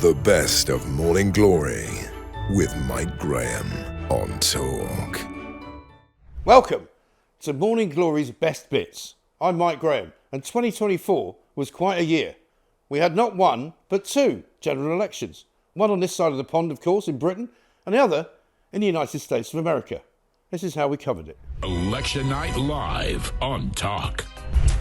The best of Morning Glory with Mike Graham on Talk. Welcome to Morning Glory's Best Bits. I'm Mike Graham, and 2024 was quite a year. We had not one, but two general elections. One on this side of the pond, of course, in Britain, and the other in the United States of America. This is how we covered it. Election Night Live on Talk.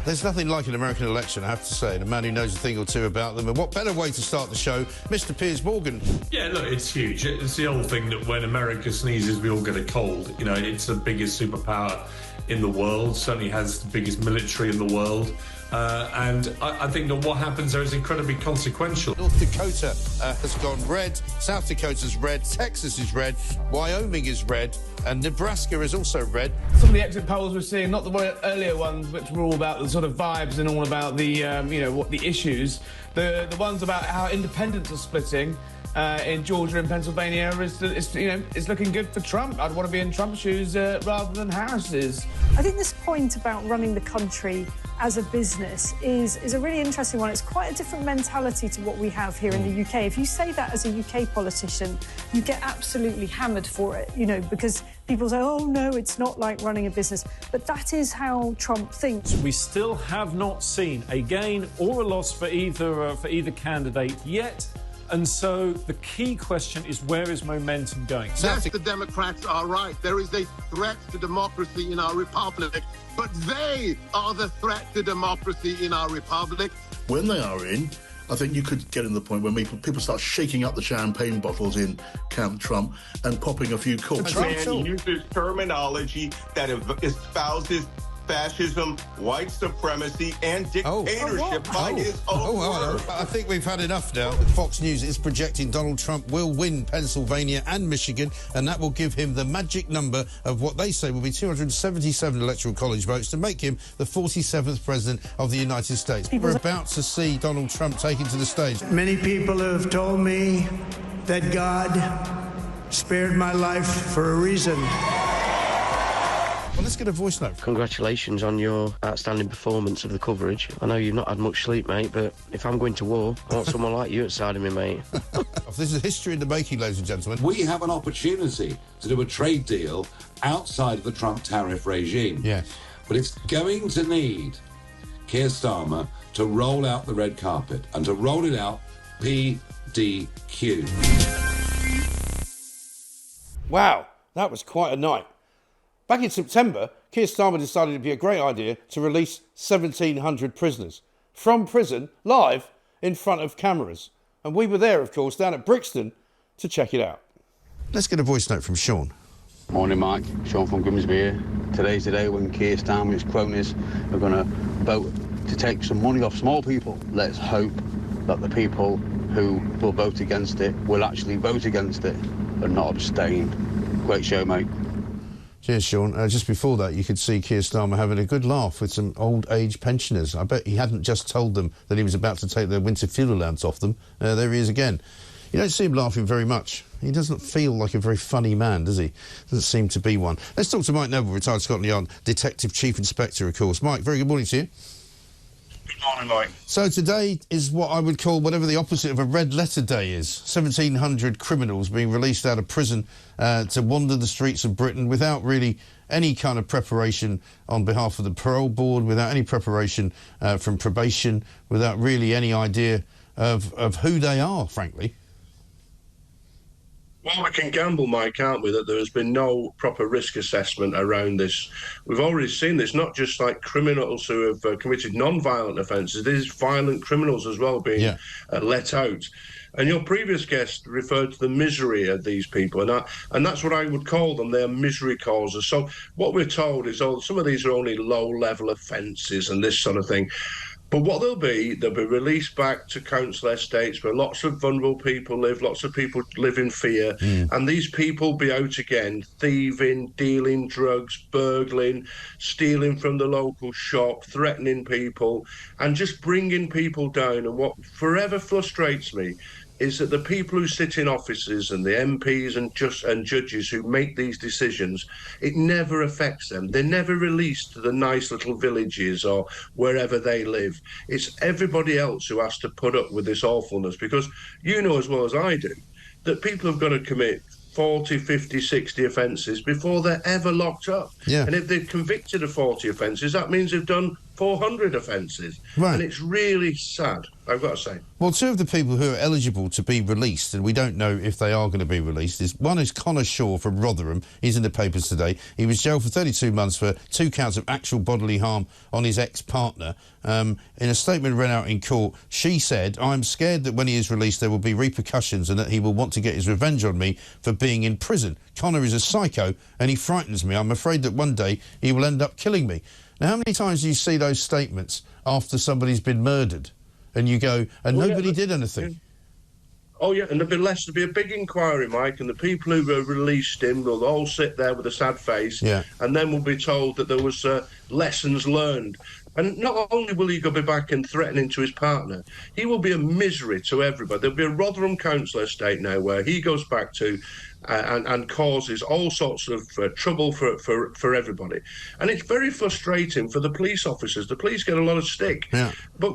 There's nothing like an American election, I have to say, and a man who knows a thing or two about them. And what better way to start the show, Mr. Piers Morgan. Yeah, look, it's huge. It's the old thing that when America sneezes, we all get a cold. You know, it's the biggest superpower in the world, certainly has the biggest military in the world. And I think that what happens there is incredibly consequential. North Dakota has gone red, South Dakota's red, Texas is red, Wyoming is red, and Nebraska is also red. Some of the exit polls we're seeing, not the earlier ones, which were all about the sort of vibes and all about the, what the issues. The ones about how independents are splitting in Georgia and Pennsylvania is looking good for Trump. I'd want to be in Trump's shoes rather than Harris's. I think this point about running the country as a business is a really interesting one. It's quite a different mentality to what we have here in the UK. If you say that as a UK politician, you get absolutely hammered for it, because people say, oh, no, it's not like running a business. But that is how Trump thinks. We still have not seen a gain or a loss for either candidate yet. And so the key question is, where is momentum going? Yes, the Democrats are right. There is a threat to democracy in our republic, but they are the threat to democracy in our republic. When they are in, I think you could get in the point where people start shaking up the champagne bottles in Camp Trump and popping a few corks. Man uses terminology that espouses fascism, white supremacy, and dictatorship by his own words. I think we've had enough now. Fox News is projecting Donald Trump will win Pennsylvania and Michigan, and that will give him the magic number of what they say will be 277 electoral college votes to make him the 47th president of the United States. We're about to see Donald Trump taken to the stage. Many people have told me that God spared my life for a reason. Well, let's get a voice note. Congratulations on your outstanding performance of the coverage. I know you've not had much sleep, mate, but if I'm going to war, I want someone like you outside of me, mate. This is history in the making, ladies and gentlemen. We have an opportunity to do a trade deal outside of the Trump tariff regime. Yes. But it's going to need Keir Starmer to roll out the red carpet and to roll it out PDQ. Wow, that was quite a night. Back in September, Keir Starmer decided it'd be a great idea to release 1,700 prisoners from prison live in front of cameras. And we were there, of course, down at Brixton to check it out. Let's get a voice note from Sean. Morning, Mike. Sean from Grimsby here. Today's the day when Keir Starmer and his cronies are going to vote to take some money off small people. Let's hope that the people who will vote against it will actually vote against it and not abstain. Great show, mate. Cheers, Sean. Just before that, you could see Keir Starmer having a good laugh with some old-age pensioners. I bet he hadn't just told them that he was about to take their winter fuel allowance off them. There he is again. You don't see him laughing very much. He doesn't feel like a very funny man, does he? Doesn't seem to be one. Let's talk to Mike Noble, retired Scotland Yard Detective Chief Inspector, of course. Mike, very good morning to you. Good morning, Mike. So today is what I would call whatever the opposite of a red letter day is. 1,700 criminals being released out of prison to wander the streets of Britain without really any kind of preparation on behalf of the parole board, without any preparation from probation, without really any idea of who they are, frankly. Well, we can gamble, Mike, can't we, that there has been no proper risk assessment around this. We've already seen this, not just like criminals who have committed non-violent offences, there's violent criminals as well being let out. And your previous guest referred to the misery of these people, and that's what I would call them. They're misery causers. So what we're told is, some of these are only low-level offences and this sort of thing. But what they'll be released back to council estates where lots of vulnerable people live, lots of people live in fear, and these people be out again, thieving, dealing drugs, burgling, stealing from the local shop, threatening people, and just bringing people down. And what forever frustrates me is that the people who sit in offices and the MPs and judges who make these decisions, it never affects them. They're never released to the nice little villages or wherever they live. It's everybody else who has to put up with this awfulness, because you know as well as I do that people have got to commit 40, 50, 60 offences before they're ever locked up. Yeah. And if they're convicted of 40 offences, that means they've done 400 offences. Right. And it's really sad, I've got to say. Well, two of the people who are eligible to be released, and we don't know if they are going to be released, one is Connor Shaw from Rotherham. He's in the papers today. He was jailed for 32 months for 2 counts of actual bodily harm on his ex-partner. In a statement read out in court, she said, "I'm scared that when he is released there will be repercussions and that he will want to get his revenge on me for being in prison. Connor is a psycho and he frightens me. I'm afraid that one day he will end up killing me." Now, how many times do you see those statements after somebody's been murdered and you go, and nobody did anything? Yeah. Oh, yeah, and there'll be a big inquiry, Mike, and the people who released him will all sit there with a sad face, and then we'll be told that there was lessons learned. And not only will he go back and threatening to his partner, he will be a misery to everybody. There'll be a Rotherham council estate now where he goes back to and causes all sorts of trouble for everybody. And it's very frustrating for the police officers. The police get a lot of stick. Yeah. But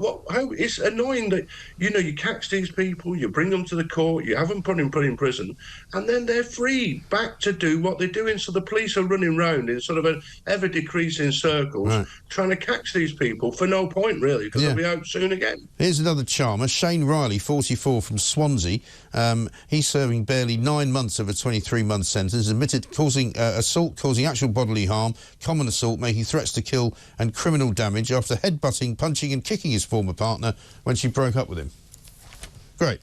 it's annoying that, you catch these people, you bring them to the court, you have them put in prison, and then they're free back to do what they're doing. So the police are running round in sort of an ever-decreasing circles, trying to catch these people for no point, really, because they'll be out soon again. Here's another charmer, Shane Riley, 44, from Swansea. He's serving barely 9 months of a 23-month sentence, admitted causing assault, causing actual bodily harm, common assault, making threats to kill and criminal damage after headbutting, punching and kicking his former partner when she broke up with him. Great.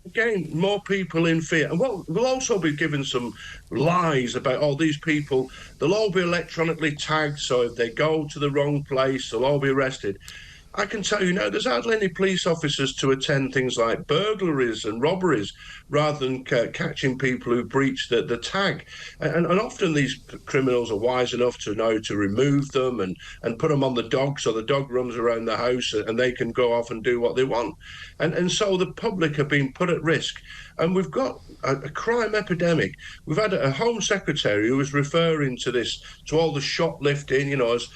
Again, more people in fear. And we'll also be given some lies about all these people. They'll all be electronically tagged, so if they go to the wrong place, they'll all be arrested. I can tell you now, there's hardly any police officers to attend things like burglaries and robberies rather than catching people who breach the tag. And often these criminals are wise enough to know to remove them and put them on the dog, so the dog runs around the house and they can go off and do what they want. And so the public are being put at risk. And we've got a crime epidemic. We've had a Home Secretary who was referring to this, to all the shoplifting, as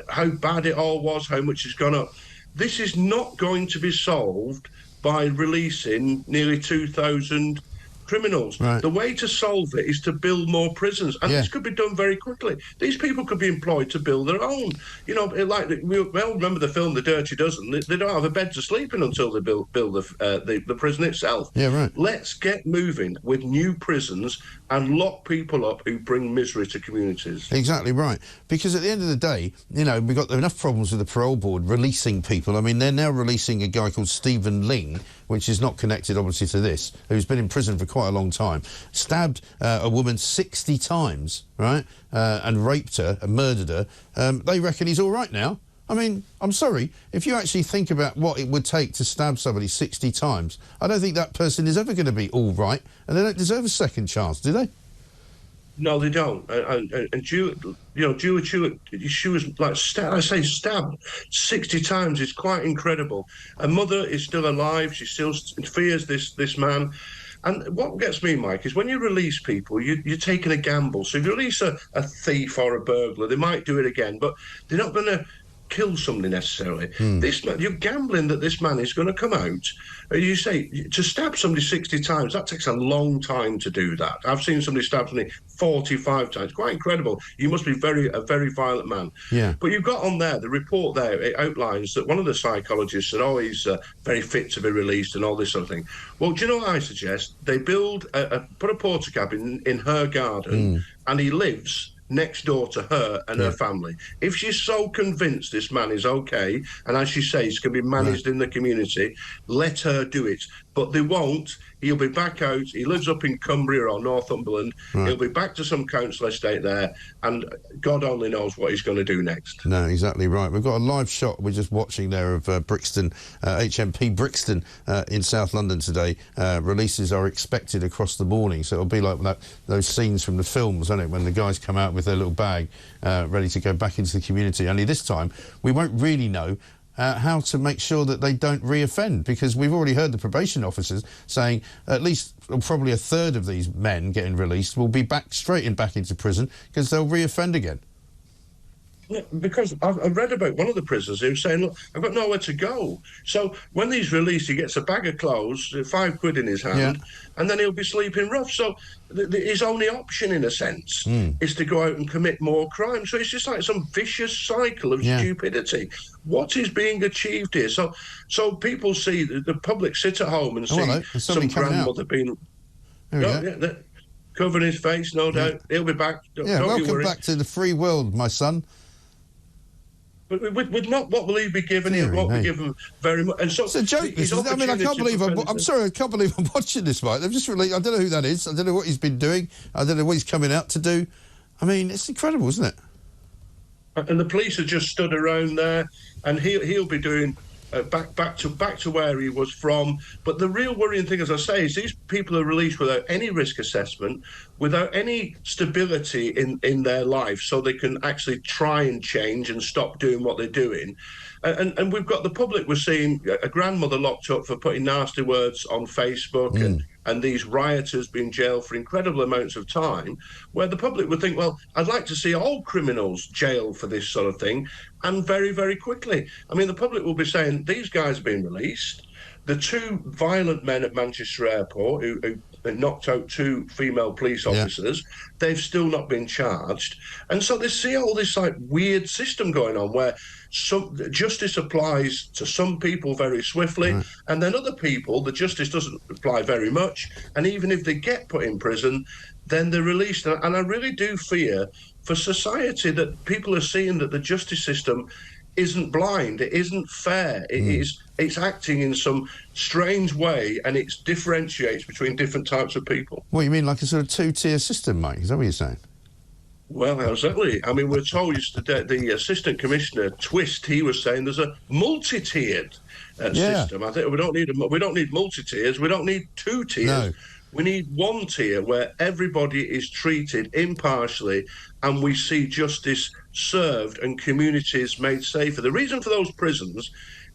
how bad it all was, how much it's gone up. This is not going to be solved by releasing nearly 2,000 criminals. Right. The way to solve it is to build more prisons, and this could be done very quickly. These people could be employed to build their own. Like we all remember the film The Dirty Dozen. They don't have a bed to sleep in until they build the prison itself. Yeah, right. Let's get moving with new prisons and lock people up who bring misery to communities. Exactly right. Because at the end of the day, we've got enough problems with the parole board releasing people. I mean, they're now releasing a guy called Stephen Ling, which is not connected, obviously, to this, who's been in prison for quite a long time, stabbed a woman 60 times, right, and raped her and murdered her. They reckon he's all right now. I mean, I'm sorry, if you actually think about what it would take to stab somebody 60 times, I don't think that person is ever going to be all right, and they don't deserve a second chance, do they? No, they don't. And Julia, she was like, stabbed 60 times. It's quite incredible. Her mother is still alive. She still fears this man. And what gets me, Mike, is when you release people, you're taking a gamble. So if you release a thief or a burglar, they might do it again, but they're not going to kill somebody necessarily. This man, you're gambling that this man is going to come out. You say, to stab somebody 60 times, that takes a long time to do that. I've seen somebody stab somebody 45 times. Quite incredible. You must be a very violent man. Yeah. But you've got on there, the report there, it outlines that one of the psychologists said, he's very fit to be released and all this sort of thing. Well, do you know what I suggest? They put a porter cabin in her garden, and he lives next door to her and her family. If she's so convinced this man is okay, and as she says, can be managed in the community, let her do it. But they won't. He'll be back out. He lives up in Cumbria or Northumberland. Right. He'll be back to some council estate there, and God only knows what he's going to do next. No, exactly right. We've got a live shot we're just watching there of Brixton, HMP Brixton in South London today. Releases are expected across the morning, so it'll be like those scenes from the films, won't it, when the guys come out with their little bag ready to go back into the community. Only this time, we won't really know how to make sure that they don't reoffend, because we've already heard the probation officers saying at least probably a third of these men getting released will be back into prison because they'll reoffend again. Yeah, because I've read about one of the prisoners who was saying, look, I've got nowhere to go. So when he's released, he gets a bag of clothes, £5 in his hand, and then he'll be sleeping rough. So his only option, in a sense, is to go out and commit more crime. So it's just like some vicious cycle of stupidity. What is being achieved here? So people see, the public sit at home and see some grandmother being... covering his face, no doubt. He'll be back. Don't welcome back to the free world, my son. But with not what will he be given, he won't be given very much. And so it's a joke. I mean, I can't believe I'm sorry, I can't believe I'm watching this, Mike. They've just released. I don't know who that is. I don't know what he's been doing. I don't know what he's coming out to do. I mean, it's incredible, isn't it? And the police are just stood around there, and he'll be doing back to where he was from. But the real worrying thing, as I say, is these people are released without any risk assessment, without any stability in their life, so they can actually try and change and stop doing what they're doing. And we've got the public, we're seeing a grandmother locked up for putting nasty words on Facebook and these rioters being jailed for incredible amounts of time, where the public would think, well, I'd like to see all criminals jailed for this sort of thing, and very, very quickly. I mean, the public will be saying, these guys are being released. The two violent men at Manchester Airport who knocked out two female police officers, they've still not been charged. And so they see all this like weird system going on where some justice applies to some people very swiftly, and then other people, the justice doesn't apply very much. And even if they get put in prison, then they're released. And I really do fear for society that people are seeing that the justice system isn't blind, it isn't fair, it's acting in some strange way, and it differentiates between different types of people. What, you mean like a sort of two-tier system, Mike? Is that what you're saying? Well, exactly. I mean, we're told yesterday, the Assistant Commissioner, Twist, he was saying there's a multi-tiered system. I think we don't need multi-tiers, we don't need two tiers. No. We need one tier where everybody is treated impartially and we see justice served and communities made safer. The reason for those prisons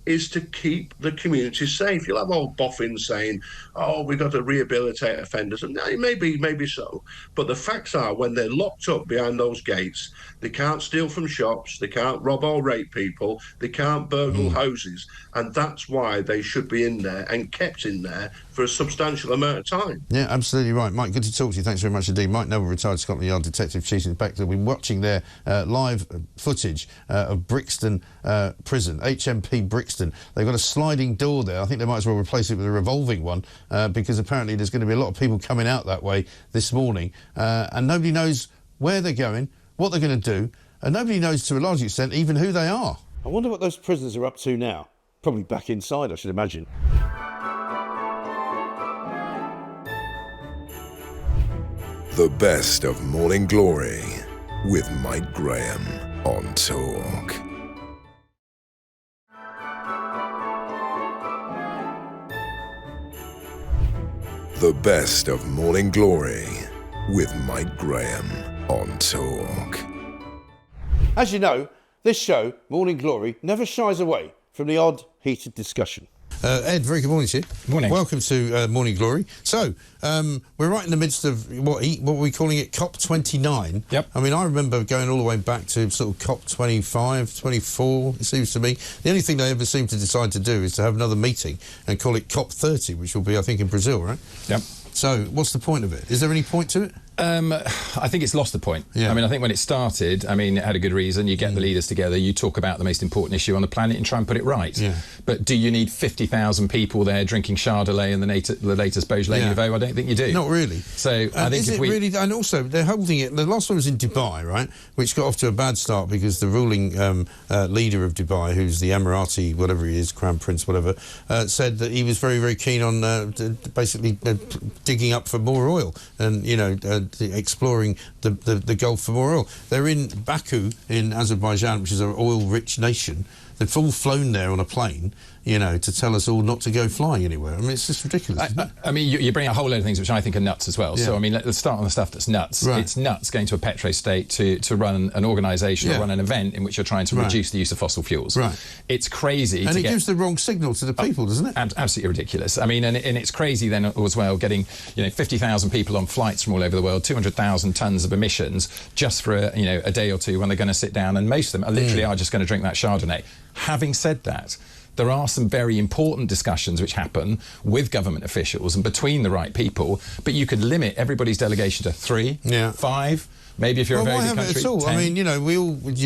is to keep the community safe. You'll have old boffins saying, oh, we've got to rehabilitate offenders. And maybe so. But the facts are, when they're locked up behind those gates, they can't steal from shops, they can't rob or rape people, they can't burgle houses. And that's why they should be in there and kept in there for a substantial amount of time. Yeah, absolutely right. Mike, good to talk to you. Thanks very much indeed. Mike Noble, retired Scotland Yard Detective Chief Inspector. We've been watching their live footage of Brixton Prison, HMP Brixton. They've got a sliding door there. I think they might as well replace it with a revolving one because apparently there's going to be a lot of people coming out that way this morning and nobody knows where they're going, what they're going to do, and nobody knows to a large extent even who they are. I wonder what those prisoners are up to now. Probably back inside, I should imagine. The best of Morning Glory with Mike Graham on Talk. The best of Morning Glory with Mike Graham on Talk. As you know, this show, Morning Glory, never shies away from the odd, heated discussion. Ed, very good morning to you. Morning. Welcome to Morning Glory. So, we're right in the midst of what are we calling it, COP29? Yep. I mean, I remember going all the way back to sort of COP25, 24, it seems to me. The only thing they ever seem to decide to do is to have another meeting and call it COP30, which will be, I think, in Brazil, right? Yep. So, what's the point of it? Is there any point to it? I think it's lost the point. Yeah. I mean, I think when it started, I mean, it had a good reason. You get the leaders together, you talk about the most important issue on the planet and try and put it right. Yeah. But do you need 50,000 people there drinking Chardonnay and the latest Beaujolais Nouveau? I don't think you do. Not really. So I think is it really? And also, they're holding it. The last one was in Dubai, right? Which got off to a bad start because the ruling leader of Dubai, who's the Emirati, whatever he is, Crown Prince, whatever, said that he was very, very keen on basically digging up for more oil and, you know, exploring the Gulf for more oil. They're in Baku in Azerbaijan, which is an oil-rich nation. They've all flown there on a plane, you know, to tell us all not to go flying anywhere. I mean, it's just ridiculous, isn't it? I mean, you bring a whole load of things which I think are nuts as well. Yeah. So, I mean, let's start on the stuff that's nuts. Right. It's nuts going to a petro-state to run an organisation or run an event in which you're trying to reduce the use of fossil fuels. Right. It's crazy. And it gives the wrong signal to the people, doesn't it? Absolutely ridiculous. I mean, and it's crazy then as well, getting, you know, 50,000 people on flights from all over the world, 200,000 tonnes of emissions just for a day or two when they're going to sit down, and most of them are literally are just going to drink that Chardonnay. Having said that, there are some very important discussions which happen with government officials and between the right people, but you could limit everybody's delegation to 3, 5, maybe if you're a very big country, why have it at all? 10. I mean, you know,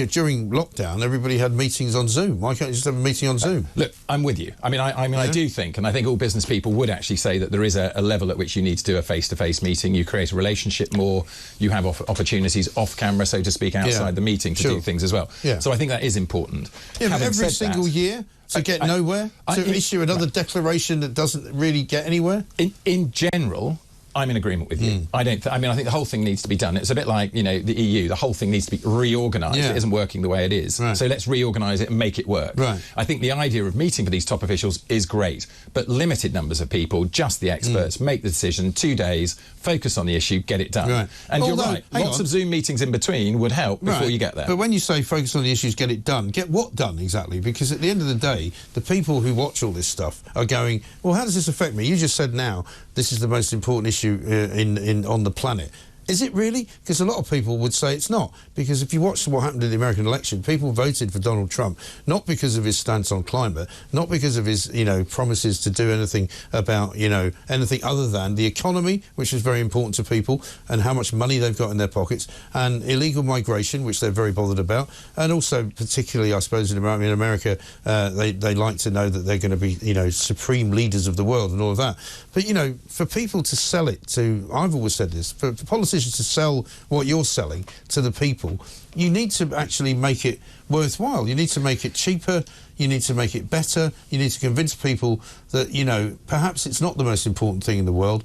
during lockdown, everybody had meetings on Zoom. Why can't you just have a meeting on Zoom? Look, I'm with you. I mean, I do think, and I think all business people would actually say that there is a level at which you need to do a face-to-face meeting. You create a relationship more. You have opportunities off camera, so to speak, outside the meeting to do things as well. Yeah. So I think that is important. Yeah, but every single year to get nowhere, to issue another declaration that doesn't really get anywhere? In general, I'm in agreement with you. I think the whole thing needs to be done. It's a bit like, you know, the EU. The whole thing needs to be reorganised. It isn't working the way it is. So let's reorganise it and make it work. I think the idea of meeting for these top officials is great, but limited numbers of people, just the experts, make the decision, 2 days, focus on the issue, get it done. And you're right, lots of Zoom meetings in between would help before you get there. But when you say focus on the issues, get it done, get what done exactly? Because at the end of the day, the people who watch all this stuff are going, well, how does this affect me? You just said now this is the most important issue on the planet. Is it really? Because a lot of people would say it's not. Because if you watch what happened in the American election, people voted for Donald Trump not because of his stance on climate, not because of his, you know, promises to do anything about, you know, anything other than the economy, which is very important to people, and how much money they've got in their pockets, and illegal migration, which they're very bothered about, and also particularly, I suppose, in America, they like to know that they're going to be, you know, supreme leaders of the world and all of that. But, you know, for people to sell it to, I've always said this, for politicians to sell what you're selling to the people, you need to actually make it worthwhile. You need to make it cheaper, you need to make it better, you need to convince people that, you know, perhaps it's not the most important thing in the world,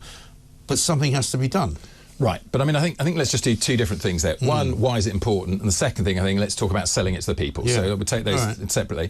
but something has to be done. Right, but I mean, I think let's just do two different things there. One, why is it important? And the second thing, I think, let's talk about selling it to the people. So we'll take those separately.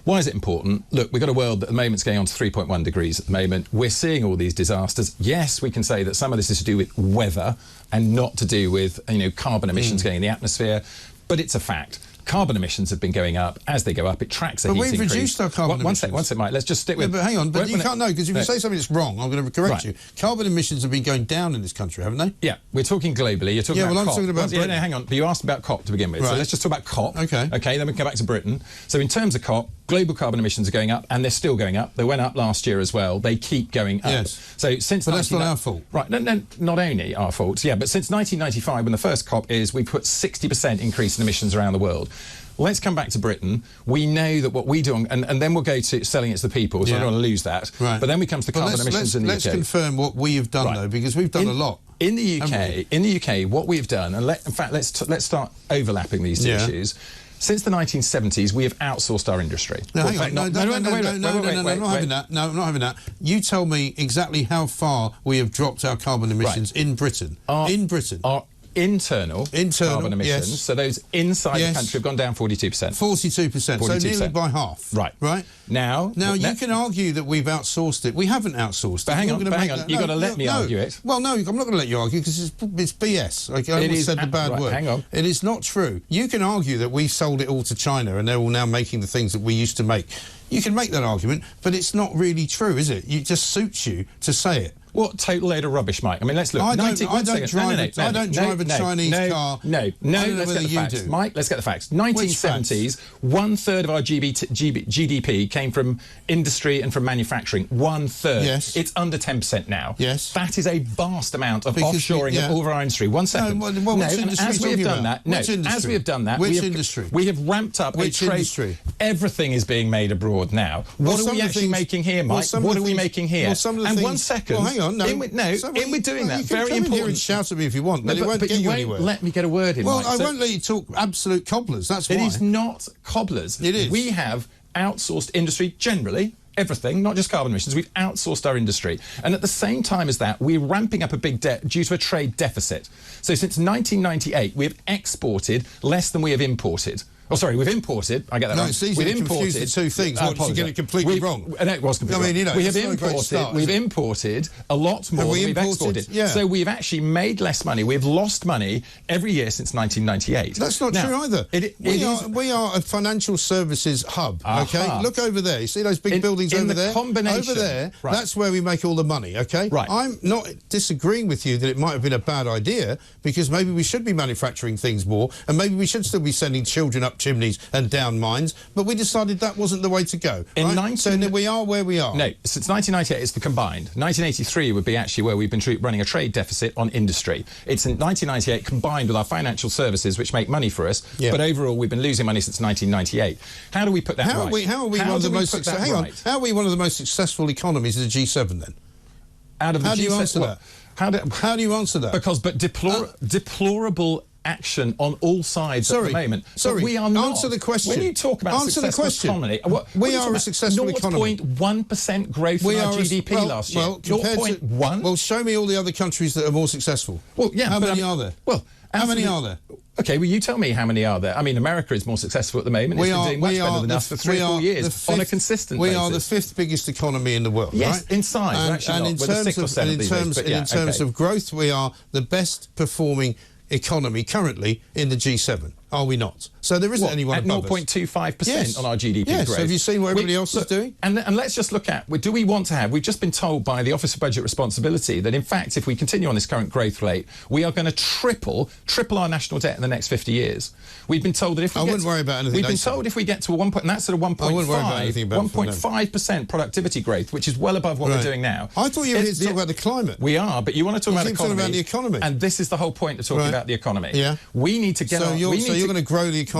Why is it important? Look, we've got a world that at the moment is going on to 3.1 degrees at the moment. We're seeing all these disasters. Yes, we can say that some of this is to do with weather and not to do with, you know, carbon emissions going in the atmosphere, but it's a fact. Carbon emissions have been going up. As they go up, it tracks a heat increase. But we've reduced our carbon emissions. One sec, Mike. Let's just stick with... but hang on, but you can't know, because if you say something that's wrong, I'm going to correct you. Carbon emissions have been going down in this country, haven't they? Yeah, we're talking globally. You're talking about COP. I'm talking about Britain. No, hang on. But you asked about COP to begin with. So let's just talk about COP. Okay, then we can go back to Britain. So in terms of COP, global carbon emissions are going up, and they're still going up. They went up last year as well. They keep going up. Yes. So since... But that's not our fault. Right, no, not only our fault, yeah, but since 1995, when the first COP is, we put 60% increase in emissions around the world. Let's come back to Britain. We know that what we do, and then we'll go to selling it to the people, so I don't want to lose that. Right. But then we come to the carbon emissions in the UK. Let's confirm what we have done, though, because we've done a lot. In the UK, what we've done, and in fact, let's start overlapping these two issues. Since the 1970s, we have outsourced our industry. No, hang on. No, I'm not having that. No, I'm not having that. You tell me exactly how far we have dropped our carbon emissions in Britain. In Britain. Our internal carbon emissions, so those inside the country have gone down 42%. 42%, so nearly by half. Right. Now you can argue that we've outsourced it. We haven't outsourced it. But hang on, you've got to let me argue it. Well, no, I'm not going to let you argue, because it's BS. I almost said the bad word. Hang on. It is not true. You can argue that we sold it all to China and they're all now making the things that we used to make. You can make that argument, but it's not really true, is it? It just suits you to say it. What total load of rubbish, Mike? I mean, let's look. I don't drive a Chinese car. No, let's get the facts. Mike, let's get the facts. 1970s, 1/3 of our GDP came from industry and from manufacturing. 1/3. Yes. It's under 10% now. Yes. That is a vast amount of offshoring of all of our industry. 1 second. As we have done that, Which industry? We have ramped up Which industry? Everything is being made abroad now. What are we actually making here, Mike? What are we making here? And 1 second. Well, hang on. In with doing that, very important. important. Here and shout at me if you want, but it won't get you anywhere. Let me get a word in. Well, Mike. I won't let you talk absolute cobblers. That's why. It is not cobblers. It is. We have outsourced industry generally. Everything, not just carbon emissions. We've outsourced our industry. And at the same time as that, we're ramping up a big debt due to a trade deficit. So since 1998, we have exported less than we have imported. Oh, sorry, we've imported. I get that wrong. No, it's easy to confuse the two things. What, did you get it completely wrong? No, it was completely wrong. You know, we have imported. We've imported a lot more than we've exported. Yeah. So we've actually made less money. We've lost money every year since 1998. That's not true either. We are a financial services hub. Okay, look over there. You see those big buildings over there? Over there. Right. That's where we make all the money. Okay. Right. I'm not disagreeing with you that it might have been a bad idea, because maybe we should be manufacturing things more, and maybe we should still be sending children up chimneys and down mines, but we decided that wasn't the way to go. So we are where we are. No, since 1998 it's the combined. 1983 would be actually where we've been running a trade deficit on industry. It's in 1998 combined with our financial services, which make money for us, but overall we've been losing money since 1998. How do we put that right? How are we one of the most How are we one of the most successful economies of the G7 then? Out of the How G7, do you answer that? How do you answer that? Because deplorable action on all sides at the moment. Sorry, we are not. Answer the question. When you talk about successful economy, we are a successful economy. 0.1% growth in our GDP last year. 0.1. Well, show me all the other countries that are more successful. Well, yeah. How many are there? Well, how many are there? Okay, well, you tell me how many are there. I mean, America is more successful at the moment. It's been doing much better than us for 3 or 4 years on a consistent basis. We are the 5th biggest economy in the world, yes, right? in size, actually not. We're the 6th or 7th in terms of growth, we are the best performing economy currently in the G7. Are we not? So there isn't anyone at 0.25% on our GDP growth. So have you seen what everybody else is doing? And let's just look at, do we want to have, we've just been told by the Office for Budget Responsibility that in fact if we continue on this current growth rate, we are going to triple our national debt in the next 50 years. We've been told that if we I wouldn't worry about anything. We've been told if we get to a 1.5% productivity growth, which is well above what we're doing now. I thought you were here to talk about the climate. We are, but you want to talk about the economy. And this is the whole point of talking about the economy. Yeah. We need to get so you're going to grow the economy.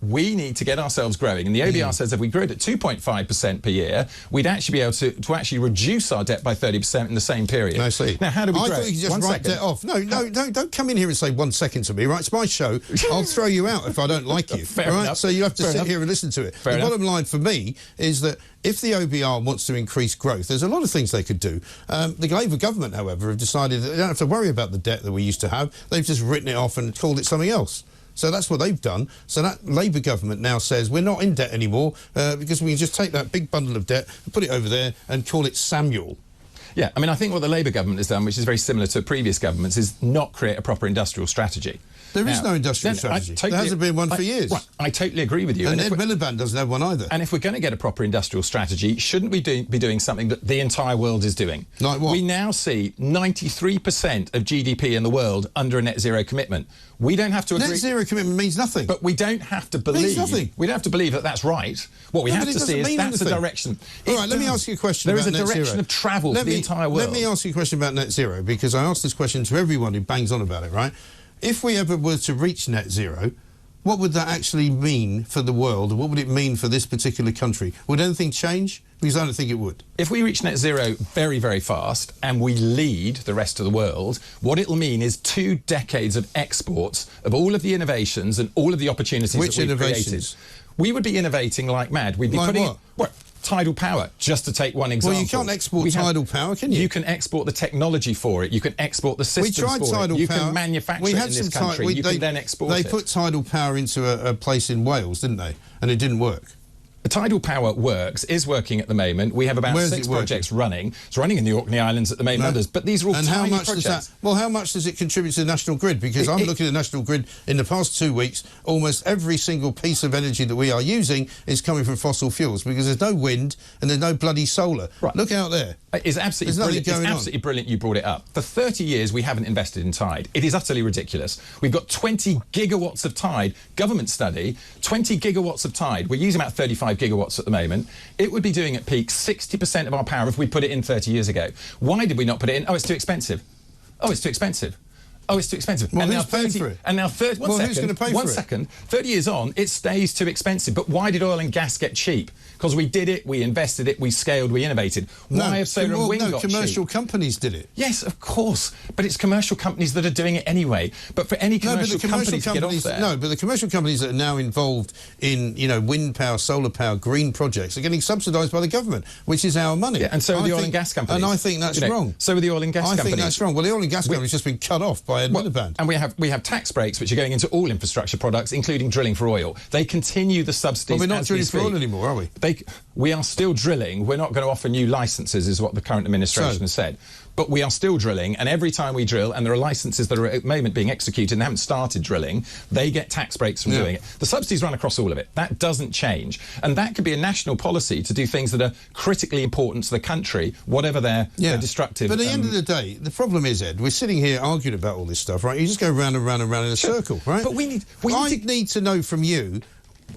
We need to get ourselves growing, and the OBR says if we grew it at 2.5% per year, we'd actually be able to actually reduce our debt by 30% in the same period. I see. Now, how do we grow? I thought you could just write debt off. No, don't come in here and say 1 second to me, right? It's my show. I'll throw you out if I don't like you. Fair enough. So you have to sit here and listen to it. The bottom line for me is that if the OBR wants to increase growth, there's a lot of things they could do. The Labour government, however, have decided that they don't have to worry about the debt that we used to have. They've just written it off and called it something else. So that's what they've done. So that Labour government now says we're not in debt anymore because we can just take that big bundle of debt and put it over there and call it Samuel. Yeah, I mean, I think what the Labour government has done, which is very similar to previous governments, is not create a proper industrial strategy. There is no industrial strategy. There hasn't been one for years. Right, I totally agree with you. And Ed Miliband doesn't have one either. And if we're going to get a proper industrial strategy, shouldn't we be doing something that the entire world is doing? Like what? We now see 93% of GDP in the world under a net zero commitment. We don't have to agree. Net zero commitment means nothing. But we don't have to believe. Means nothing. We don't have to believe that that's right. What we have to see is that's the direction. All right, let me ask you a question about net zero. There is a direction of travel for the entire world. Let me ask you a question about net zero, because I asked this question to everyone who bangs on about it, right? If we ever were to reach net zero, what would that actually mean for the world? What would it mean for this particular country? Would anything change? Because I don't think it would. If we reach net zero very, very fast and we lead the rest of the world, what it'll mean is 2 decades of exports of all of the innovations and all of the opportunities that we've created. We would be innovating like mad. We'd be putting what? Tidal power, just to take one example. Well, you can't export tidal power, can you? You can export the technology for it. You can export the systems for it. We tried tidal power. You can manufacture it in this country. You can then export it. They put tidal power into a place in Wales, didn't they? And it didn't work. Tidal power is working at the moment. We have about 6 projects running. It's running in the Orkney Islands at the moment, others, but these are all tiny projects. How much does it contribute to the national grid? Because I'm looking at the national grid in the past 2 weeks, almost every single piece of energy that we are using is coming from fossil fuels because there's no wind and there's no bloody solar. Right. Look out there. It's absolutely brilliant. It's absolutely brilliant you brought it up. For 30 years, we haven't invested in tide. It is utterly ridiculous. We've got 20 gigawatts of tide. Government study, 20 gigawatts of tide. We're using about 35 gigawatts at the moment. It would be doing at peak 60% of our power if we put it in 30 years ago. Why did we not put it in? Oh, it's too expensive. Oh, it's too expensive. Oh, it's too expensive. Well, who's paying for it? And now, who's going to pay for it? 30 years on, it stays too expensive. But why did oil and gas get cheap? Because we did it, we invested it, we scaled, we innovated. Why have solar and wind got cheap? Commercial companies did it. Yes, of course. But it's commercial companies that are doing it anyway. But for any commercial company to get off there... No, but the commercial companies that are now involved in, wind power, solar power, green projects are getting subsidised by the government, which is our money. Yeah, and so are the oil and gas companies. And I think that's wrong. So are the oil and gas companies. I think that's wrong. Well, the oil and gas companies just been cut off by by Ed Miliband. And we have tax breaks which are going into all infrastructure products, including drilling for oil. They continue the subsidies. But we're not drilling for oil anymore, are we? We are still drilling. We're not going to offer new licences, is what the current administration has said. But we are still drilling, and every time we drill, and there are licences that are at the moment being executed and haven't started drilling, they get tax breaks from doing it. The subsidies run across all of it. That doesn't change. And that could be a national policy to do things that are critically important to the country, whatever their destructive... But at the end of the day, the problem is, Ed, we're sitting here arguing about all this stuff, right? You just go round and round and round in a circle, right? But I need to know from you,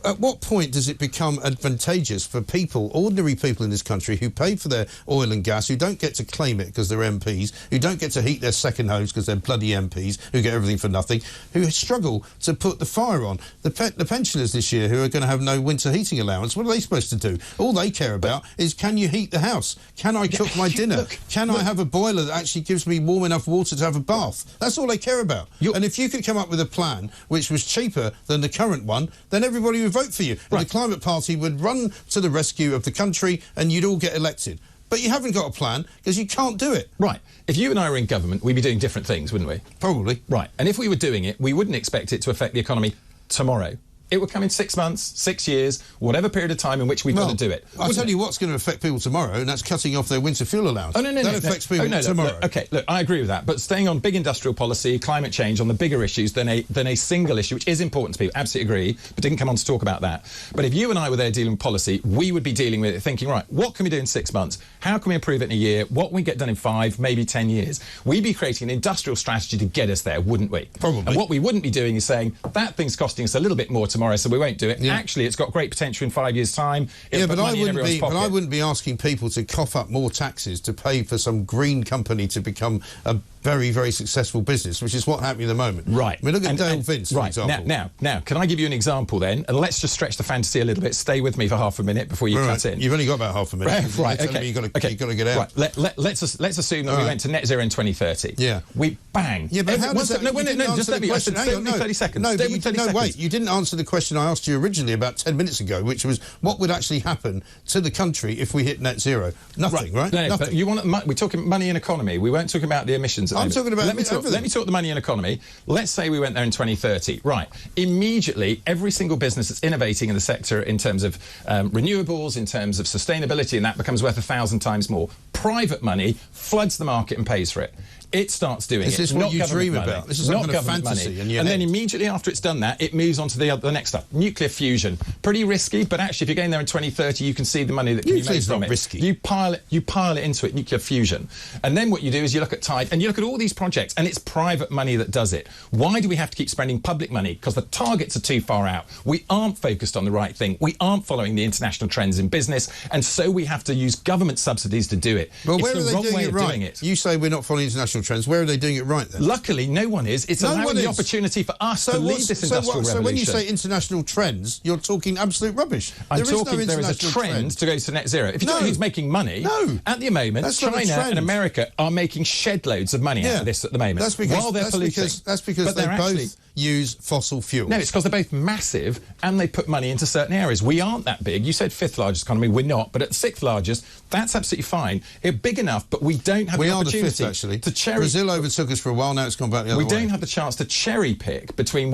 at what point does it become advantageous for people, ordinary people in this country, who pay for their oil and gas, who don't get to claim it because they're MPs, who don't get to heat their second homes because they're bloody MPs, who get everything for nothing, who struggle to put the fire on? The pensioners this year who are going to have no winter heating allowance, what are they supposed to do? All they care about is, can you heat the house? Can I cook my dinner? Can I have a boiler that actually gives me warm enough water to have a bath? That's all they care about. And if you could come up with a plan which was cheaper than the current one, then everybody would vote for you. And the Climate Party would run to the rescue of the country and you'd all get elected. But you haven't got a plan because you can't do it. Right. If you and I were in government, we'd be doing different things, wouldn't we? Probably. Right. And if we were doing it, we wouldn't expect it to affect the economy tomorrow. It would come in 6 months, 6 years, whatever period of time in which we've got to do it. I'll tell you what's going to affect people tomorrow, and that's cutting off their winter fuel allowance. That affects people tomorrow. Look, I agree with that. But staying on big industrial policy, climate change, on the bigger issues than a single issue, which is important to people, absolutely agree, but didn't come on to talk about that. But if you and I were there dealing with policy, we would be dealing with it thinking, right, what can we do in 6 months? How can we improve it in a year? What can we get done in 5, maybe 10 years? We'd be creating an industrial strategy to get us there, wouldn't we? Probably. And what we wouldn't be doing is saying, that thing's costing us a little bit more tomorrow, so we won't do it. Actually, it's got great potential in 5 years' time. But I wouldn't be asking people to cough up more taxes to pay for some green company to become a very, very successful business, which is what happened at the moment. Right. I mean, look at Dale Vince, for example. Now, can I give you an example then? And let's just stretch the fantasy a little bit. Stay with me for half a minute before you cut in. You've only got about half a minute. Right, okay. You've got to get out. Right. Let's assume that we went to net zero in 2030. Yeah. We bang. Yeah, but how does that... No, just let me... Stay with me 30 seconds. No, wait. You didn't answer the question I asked you originally about 10 minutes ago, which was what would actually happen to the country if we hit net zero? Nothing, right? No, nothing. But we're talking money and economy. We weren't talking about the emissions. I'm talking about... Let me talk the money and economy. Let's say we went there in 2030. Right. Immediately, every single business that's innovating in the sector in terms of renewables, in terms of sustainability, and that becomes worth 1,000 times more. Private money floods the market and pays for it. It starts doing it. This is what you dream about. This is not kind of fantasy. And then immediately after it's done that, it moves on to the next stuff. Nuclear fusion. Pretty risky, but actually if you're going there in 2030, you can see the money that can be made from it. Risky. You pile it into it, nuclear fusion. And then what you do is you look at Tide, and you look at all these projects, and it's private money that does it. Why do we have to keep spending public money? Because the targets are too far out. We aren't focused on the right thing. We aren't following the international trends in business, and so we have to use government subsidies to do it. Well, where are they doing it right? You say we're not following international trends. Where are they doing it right then? Luckily, no one is. It's allowing the opportunity for us to lead this industrial revolution. So when you say international trends, you're talking absolute rubbish. I'm talking there is a trend to go to net zero. If you know who's making money, at the moment, China and America are making shed loads of money out of this at the moment. That's because, while they're polluting. That's because they both use fossil fuels. No, it's because they're both massive and they put money into certain areas. We aren't that big. You said 5th largest economy. We're not. But at 6th largest, that's absolutely fine. It's big enough, but we don't have the opportunity the 5th, actually. to cherry. Brazil overtook us for a while. Now it's gone back the other way. We don't have the chance to cherry pick between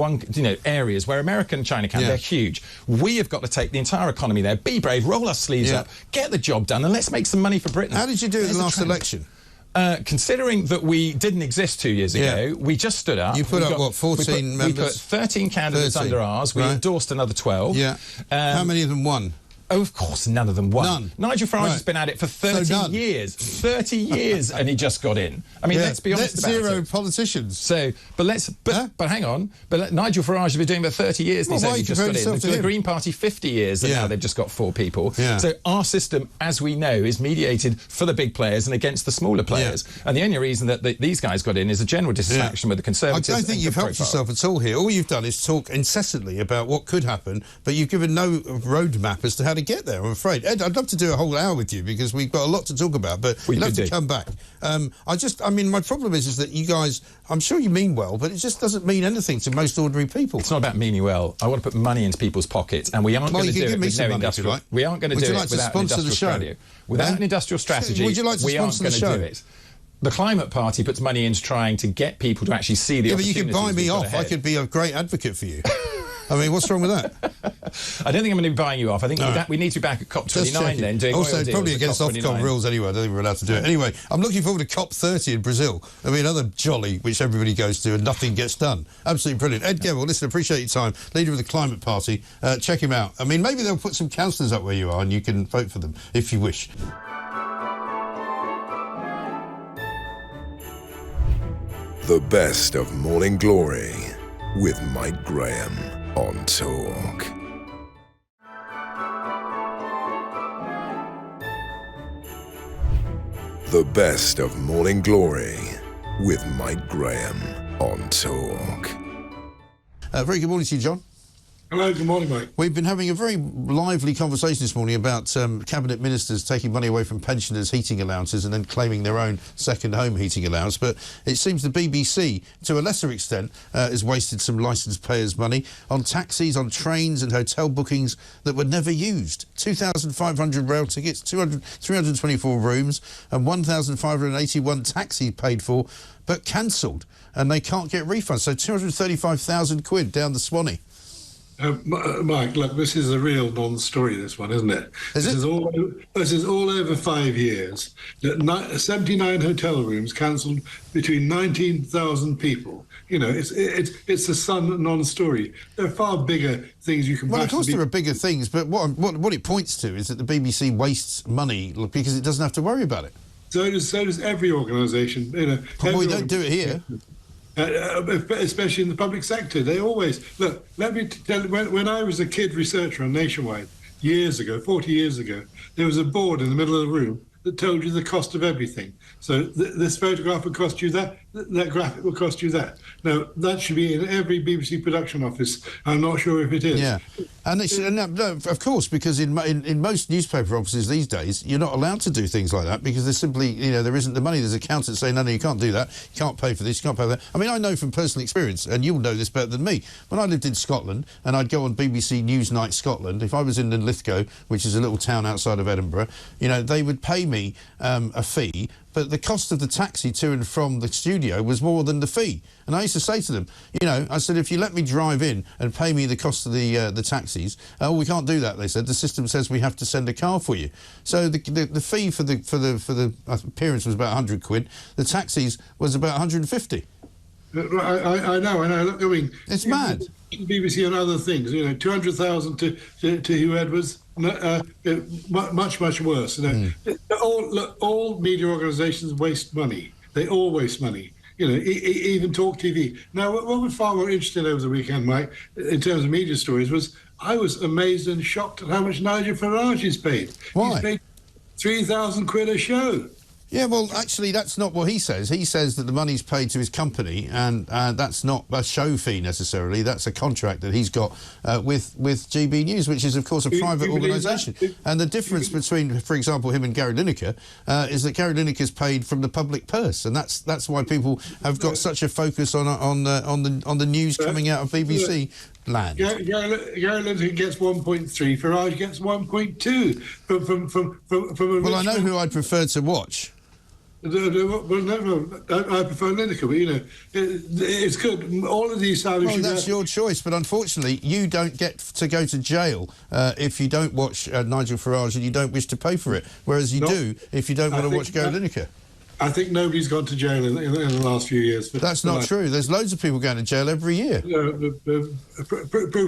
areas where America and China can. They're huge. We have got to take the entire economy there. Be brave. Roll our sleeves up. Get the job done, and let's make some money for Britain. How did you do it in the last election? Considering that we didn't exist 2 years ago, we just stood up. You put up, 14 members? We put 13 candidates under ours. We endorsed another 12. Yeah. How many of them won? Oh, of course, none of them won. None. Nigel Farage has been at it for 30 years. 30 years, and he just got in. I mean, let's be honest about it. Net zero politicians. So, but hang on. But Nigel Farage has been doing it for 30 years, and he's only just got in. The Green Party, 50 years, and now they've just got 4 people. Yeah. So our system, as we know, is mediated for the big players and against the smaller players. And the only reason that these guys got in is a general dissatisfaction with the Conservatives. I don't think you've helped yourself at all here. All you've done is talk incessantly about what could happen, but you've given no roadmap as to how to get there, I'm afraid. Ed, I'd love to do a whole hour with you because we've got a lot to talk about, but you'll have to come back. I mean, my problem is that you guys, I'm sure you mean well, but it just doesn't mean anything to most ordinary people. It's not about meaning well. I want to put money into people's pockets, and we aren't going to do it with no industrial. We aren't going to do it without an industrial strategy. Without an industrial strategy, would you like to we aren't sponsor going to do it. the Climate Party puts money into trying to get people to actually see the opportunities. But you could buy me off. I could be a great advocate for you. I mean, what's wrong with that? I don't think I'm going to be buying you off. I think we need to be back at COP29 then. Doing also, it's probably against Ofcom rules anyway. I don't think we're allowed to do it. Anyway, I'm looking forward to COP30 in Brazil. I mean, another jolly which everybody goes to and nothing gets done. Absolutely brilliant. Ed Gemmell, listen, appreciate your time. Leader of the Climate Party. Check him out. I mean, maybe they'll put some councillors up where you are and you can vote for them if you wish. The best of Morning Glory with Mike Graham on Talk. The best of Morning Glory with Mike Graham on Talk. Very good morning to you, John. Hello, good morning, mate. We've been having a very lively conversation this morning about cabinet ministers taking money away from pensioners' heating allowances and then claiming their own second home heating allowance. But it seems the BBC, to a lesser extent, has wasted some licence payers' money on taxis, on trains and hotel bookings that were never used. 2,500 rail tickets, 324 rooms and 1,581 taxis paid for but cancelled, and they can't get refunds. So 235,000 quid down the Swanee. Mike, look, this is a real non-story, this one, isn't it? This is all over 5 years. 79 hotel rooms cancelled between 19,000 people. You know, it's a Sun non-story. There are far bigger things you can. Well, of course there are bigger things, but what it points to is that the BBC wastes money because it doesn't have to worry about it. So does every organisation. You know, we don't do it here. Especially in the public sector. They always... Look, let me tell you, when I was a kid researcher on Nationwide years ago, 40 years ago, there was a board in the middle of the room that told you the cost of everything. So this photograph would cost you that, that graphic will cost you that. Now, that should be in every BBC production office. I'm not sure if it is. Yeah, and of course, because in most newspaper offices these days, you're not allowed to do things like that because there's simply, you know, there isn't the money. There's accountants saying, no, you can't do that. You can't pay for this, you can't pay for that. I mean, I know from personal experience, and you'll know this better than me, when I lived in Scotland and I'd go on BBC Newsnight Scotland, if I was in Linlithgow, which is a little town outside of Edinburgh, you know, they would pay me a fee, but the cost of the taxi to and from the studio was more than the fee. And I used to say to them, you know, I said, if you let me drive in and pay me the cost of the taxis, we can't do that, they said. The system says we have to send a car for you. So the fee for the appearance was about 100 quid. The taxis was about 150. I know. Look, I mean, it's mad. BBC and other things, you know, 200,000 to Hugh Edwards, much worse. You know, all media organisations waste money. They all waste money. You know, even Talk TV. Now, what was far more interesting over the weekend, Mike, in terms of media stories, was I was amazed and shocked at how much Nigel Farage is paid. Why? He's paid 3,000 quid a show. Yeah, well, actually, that's not what he says. He says that the money's paid to his company, and that's not a show fee necessarily. That's a contract that he's got with GB News, which is, of course, a private organisation. And the difference between, for example, him and Gary Lineker is that Gary Lineker's paid from the public purse, and that's why people have got such a focus on the news coming out of BBC. Land. Gary Lineker gets 1.3. Farage gets 1.2 from. Well, I know who I'd prefer to watch. Well, no, I prefer Lineker, but you know, it's good. All of these salaries. Well, that's your choice, but unfortunately, you don't get to go to jail if you don't watch Nigel Farage and you don't wish to pay for it, whereas you do if you don't want to watch Gary Lineker. I think nobody's gone to jail in the last few years. That's not true. There's loads of people going to jail every year. Prove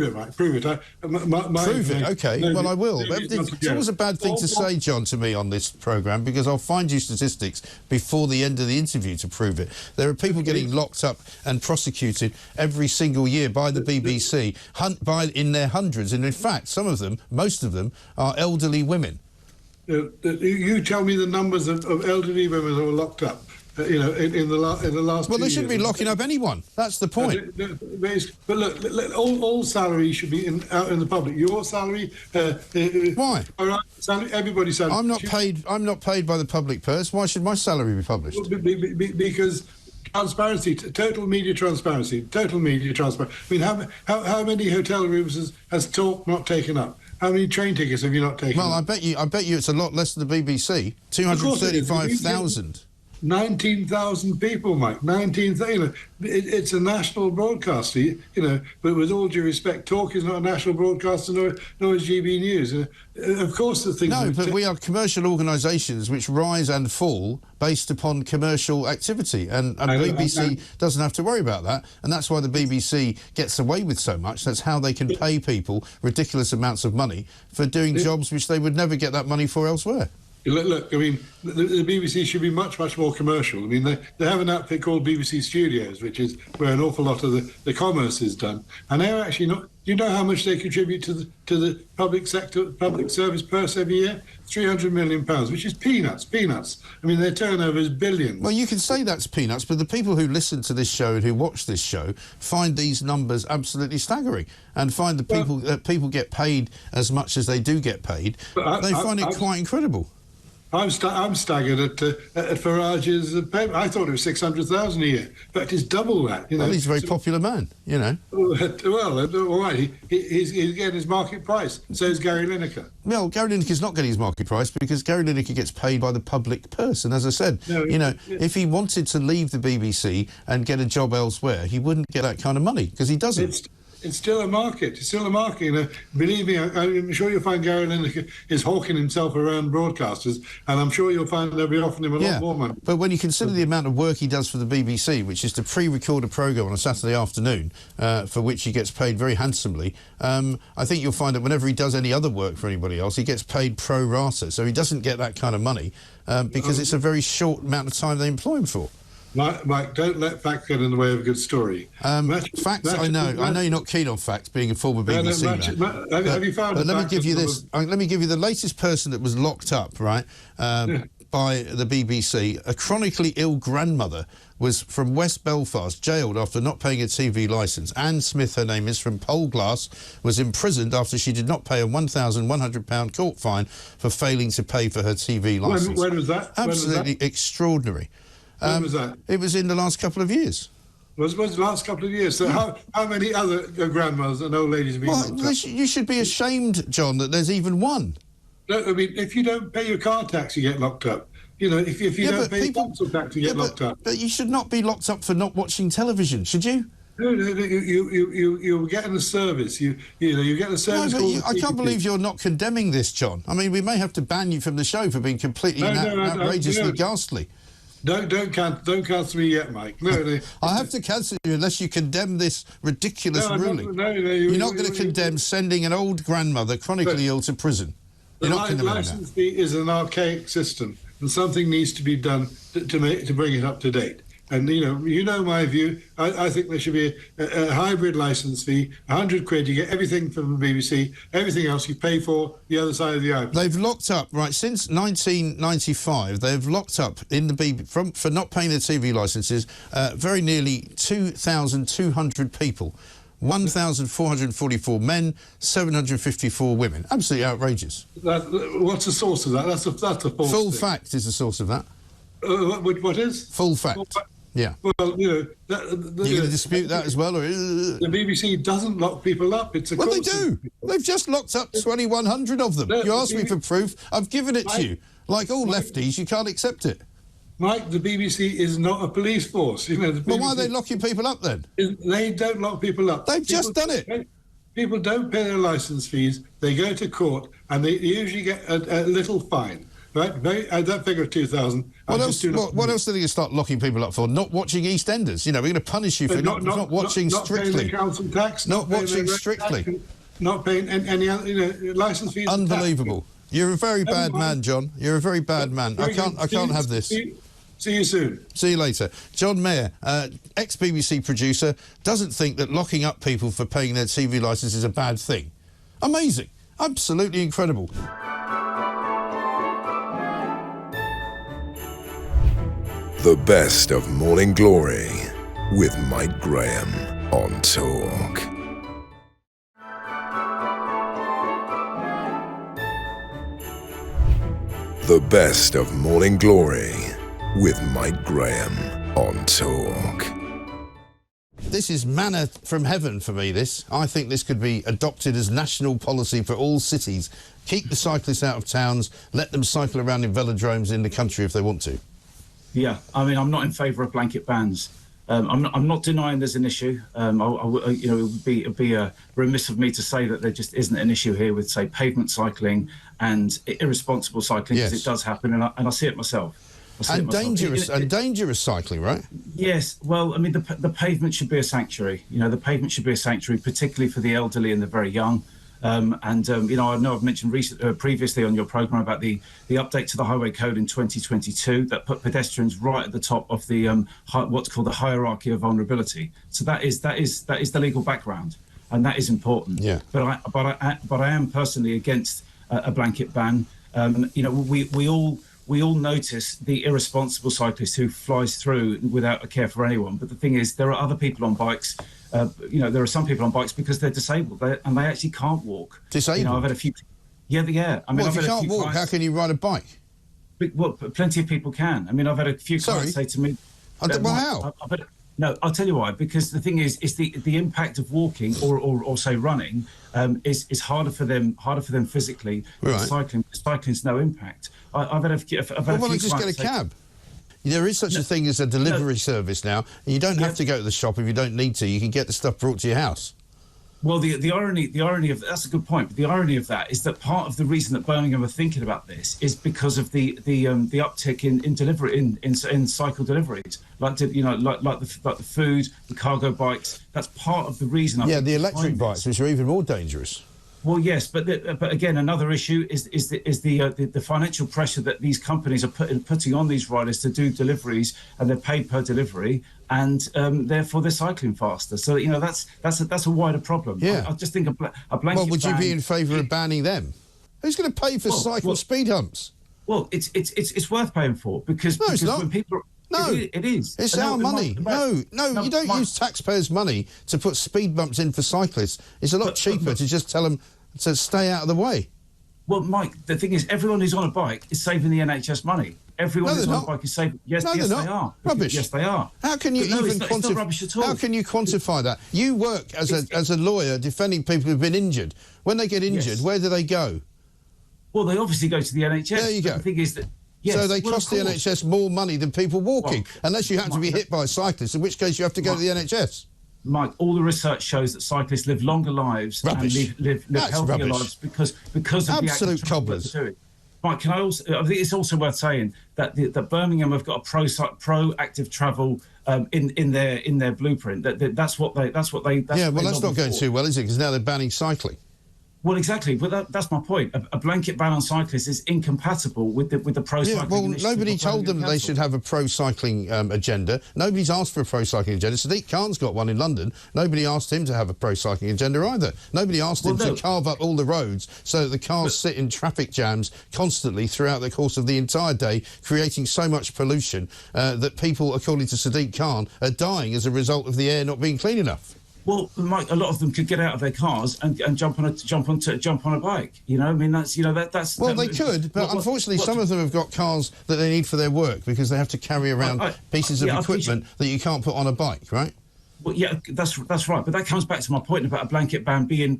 it, Mike. Prove it. Prove it. OK. Well, I will. It's always a bad thing to say, John, to me on this programme, because I'll find you statistics before the end of the interview to prove it. There are people getting locked up and prosecuted every single year by the BBC, in their hundreds. And in fact, some of them, most of them, are elderly women. You tell me the numbers of elderly women who are locked up. You know, in the last. Well, they shouldn't be locking up anyone. That's the point. But look, all salaries should be out in the public. Your salary. Why? Everybody's salary. I'm not paid by the public purse. Why should my salary be published? Because transparency, total media transparency. I mean, how many hotel rooms has Talk not taken up? How many train tickets have you not taken? Well, I bet you it's a lot less than the BBC. 235,000. 19,000 people, Mike. 19,000. You know, it's a national broadcaster. You know, but with all due respect, Talk is not a national broadcaster, nor is GB News. Of course, the thing. No, but we are commercial organisations which rise and fall based upon commercial activity, and BBC doesn't have to worry about that, and that's why the BBC gets away with so much. That's how they can pay people ridiculous amounts of money for doing jobs which they would never get that money for elsewhere. Look, I mean, the BBC should be much more commercial. I mean, they have an outfit called BBC Studios, which is where an awful lot of the commerce is done, and they're actually not. Do you know how much they contribute to the public sector, public service purse every year? £300 million, which is peanuts. I mean, their turnover is billions. Well, you can say that's peanuts, but the people who listen to this show and who watch this show find these numbers absolutely staggering, and find that people get paid as much as they do get paid. They find it quite incredible. I'm staggered at Farage's payment. I thought it was 600,000 a year. In fact, it's double that. You know? Well, he's a very popular man, you know. Well, all right, he's getting his market price. So is Gary Lineker. Well, Gary Lineker's not getting his market price because Gary Lineker gets paid by the public purse. And as I said, if he wanted to leave the BBC and get a job elsewhere, he wouldn't get that kind of money because he doesn't. It's still a market. You know, believe me, I'm sure you'll find Gary Lineker is hawking himself around broadcasters, and I'm sure you'll find they'll be offering him a lot more money. But when you consider the amount of work he does for the BBC, which is to pre-record a programme on a Saturday afternoon, for which he gets paid very handsomely, I think you'll find that whenever he does any other work for anybody else, he gets paid pro rata. So he doesn't get that kind of money because it's a very short amount of time they employ him for. Mike, don't let facts get in the way of a good story. Facts, I know you're not keen on facts, being a former BBC man. Have you found? But let me give you this. Let me give you the latest person that was locked up, right, by the BBC. A chronically ill grandmother was from West Belfast, jailed after not paying a TV licence. Anne Smith, her name is, from Polglass, was imprisoned after she did not pay a £1,100 court fine for failing to pay for her TV licence. When was that? Absolutely extraordinary. When was that? It was in the last couple of years. Was the last couple of years. So how many other grandmothers and old ladies have been locked up? You should be ashamed, John, that there's even one. No, I mean, if you don't pay your car tax, you get locked up. You know, if you don't pay your council tax, you get locked up. But you should not be locked up for not watching television, should you? No, you get in the service. You get the service. No, but I can't believe you're not condemning this, John. I mean, we may have to ban you from the show for being completely outrageously ghastly. Don't cancel me yet, Mike. No. I have to cancel you unless you condemn this ridiculous ruling. You're not going to condemn sending an old grandmother chronically ill to prison. You're not condemning that. The licence fee is an archaic system, and something needs to be done to bring it up to date. And you know my view. I think there should be a hybrid licence fee, £100. You get everything from the BBC, everything else you pay for the other side of the aisle. They've locked up, right, since 1995. They've locked up in the BBC for not paying their TV licences very nearly 2,200 people. 1,444 men, 754 women. Absolutely outrageous. What's the source of that? That's a false Full thing. Fact is the source of that. What is? Full Fact. Yeah. Well, you're going to dispute that as well, or the BBC doesn't lock people up. It's a well, they do. They've just locked up 2,100 of them. No, you asked me for proof. I've given it to you. Like all lefties, you can't accept it. Mike, the BBC is not a police force. Well, why are they locking people up then? They don't lock people up. They've just done it. People don't pay their licence fees. They go to court and they usually get a little fine. Right, that figure of 2,000. What else are they going to start locking people up for? Not watching EastEnders. We're going to punish you for not watching Strictly. Not paying the council tax. Not watching Strictly. Not paying any other licence fees. Unbelievable. You're a very bad man, John. You're a very bad man. I can't have this. See you soon. See you later. John Mayer, ex-BBC producer, doesn't think that locking up people for paying their TV licence is a bad thing. Amazing. Absolutely incredible. The best of Morning Glory with Mike Graham on Talk. The best of Morning Glory with Mike Graham on Talk. This is manna from heaven for me, this. I think this could be adopted as national policy for all cities. Keep the cyclists out of towns, let them cycle around in velodromes in the country if they want to. Yeah, I mean, I'm not in favour of blanket bans. I'm not denying there's an issue. It would be remiss of me to say that there just isn't an issue here with, say, pavement cycling and irresponsible cycling, because it does happen, and I see it myself. And dangerous cycling, right? Yes. Well, I mean, the pavement should be a sanctuary. The pavement should be a sanctuary, particularly for the elderly and the very young. I know I've mentioned previously on your programme about the update to the Highway Code in 2022 that put pedestrians right at the top of the what's called the hierarchy of vulnerability. So that is the legal background, and that is important. Yeah. But I am personally against a blanket ban. We all notice the irresponsible cyclist who flies through without a care for anyone. But the thing is, there are other people on bikes. There are some people on bikes because they're disabled and they actually can't walk. Disabled? I've had a few. Yeah. I mean, if you can't walk, how can you ride a bike? Well, plenty of people can. I mean, I've had a few clients say to me. How? No, I'll tell you why. Because the thing is the impact of walking or say running is harder for them physically. Right. Cycling's no impact. I've had a few. Why don't you just get a cab? There is such a thing as a delivery service now. You don't have to go to the shop if you don't need to. You can get the stuff brought to your house. Well, the irony of that's a good point. But the irony of that is that part of the reason that Birmingham are thinking about this is because of the uptick in delivery in cycle deliveries, like the food, the cargo bikes. That's part of the reason. The electric bikes, which are even more dangerous. Well, yes, but again, another issue is the financial pressure that these companies are putting on these riders to do deliveries, and they're paid per delivery, and therefore they're cycling faster. So that's a wider problem. Yeah, I just think a blanket. Well, would you ban, be in favour of banning them? Who's going to pay for cycle speed humps? Well, it's worth paying for because it's not. When people. No, it is. It's our money. No, you don't use taxpayers' money to put speed bumps in for cyclists. It's a lot cheaper to just tell them to stay out of the way. Well, Mike, the thing is, everyone who's on a bike is saving the NHS money. Everyone who's on a bike is saving. Yes, they are. Rubbish. Yes, they are. How can you it's not rubbish at all. How can you quantify that? You work as a lawyer defending people who've been injured. When they get injured, where do they go? Well, they obviously go to the NHS. There you go. The thing is that. Yes, so they cost the NHS more money than people walking, unless you happen to be hit by a cyclist, in which case you have to go to the NHS. Mike, all the research shows that cyclists live longer lives and live healthier lives because of the absolute cobblers. Mike, I think it's also worth saying that Birmingham have got a proactive travel in their blueprint. That's what they. That's not going too well, is it? Because now they're banning cycling. Well, exactly, but that's my point. A blanket ban on cyclists is incompatible with the pro-cycling initiative. Well, nobody told them they should have a pro-cycling agenda. Nobody's asked for a pro-cycling agenda. Sadiq Khan's got one in London. Nobody asked him to have a pro-cycling agenda either. Nobody asked him to carve up all the roads so that the cars sit in traffic jams constantly throughout the course of the entire day, creating so much pollution that people, according to Sadiq Khan, are dying as a result of the air not being clean enough. Well, Mike, a lot of them could get out of their cars and jump on a bike. I mean, that's. Well, they could, but unfortunately, some of them have got cars that they need for their work because they have to carry around pieces of equipment that you can't put on a bike, right? Well, yeah, that's right. But that comes back to my point about a blanket ban being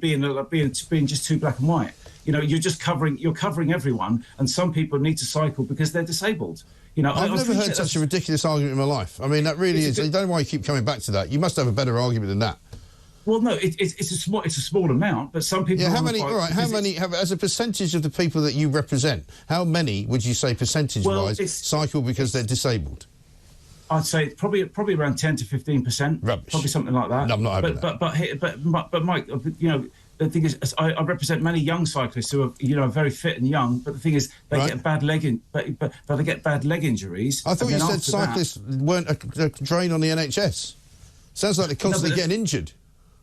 just too black and white. You're covering everyone, and some people need to cycle because they're disabled. I've never heard such a ridiculous argument in my life. I mean, that really is. I don't know why you keep coming back to that. You must have a better argument than that. Well, no, it's a small amount, but some people. Yeah, how many? All right, how many? As a percentage of the people that you represent, how many would you say percentage-wise cycle because they're disabled? I'd say probably around 10 to 15%. Rubbish. Probably something like that. No, I'm not having that. But Mike, the thing is, I represent many young cyclists who are, very fit and young. But the thing is, they get bad leg injuries. I thought you said cyclists weren't a drain on the NHS. Sounds like they're constantly getting injured.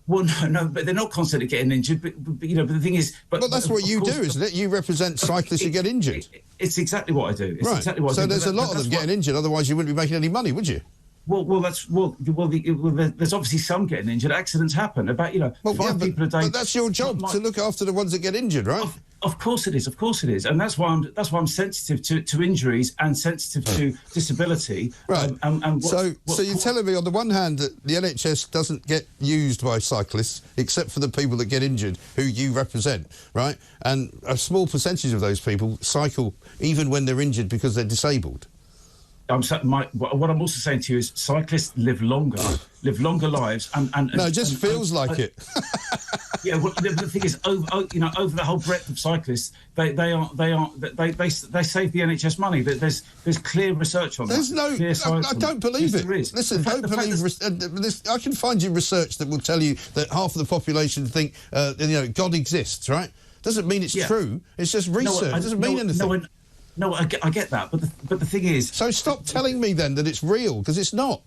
Well, no, but they're not constantly getting injured. But the thing is, but that's what you do, isn't it? You represent cyclists who get injured. It's exactly what I do. Right. So there's a lot of them getting injured. Otherwise, you wouldn't be making any money, would you? Well, there's obviously some getting injured. Accidents happen. About 5 people a day. But that's your job to look after the ones that get injured, right? Of course it is. Of course it is, and that's why I'm sensitive to injuries and sensitive to disability. Right. So you're telling me on the one hand that the NHS doesn't get used by cyclists except for the people that get injured, who you represent, right? And a small percentage of those people cycle even when they're injured because they're disabled. what I'm also saying to you is cyclists live longer lives, and no, it just feels like it. Yeah, well, the thing is, over the whole breadth of cyclists, they save the NHS money. There's clear research on that. I don't believe it. Listen, don't believe this. I can find you research that will tell you that half of the population think God exists, right? Doesn't mean it's true. It's just research. It doesn't mean anything. No, I get that, but the thing is... So stop telling me then that it's real, because it's not.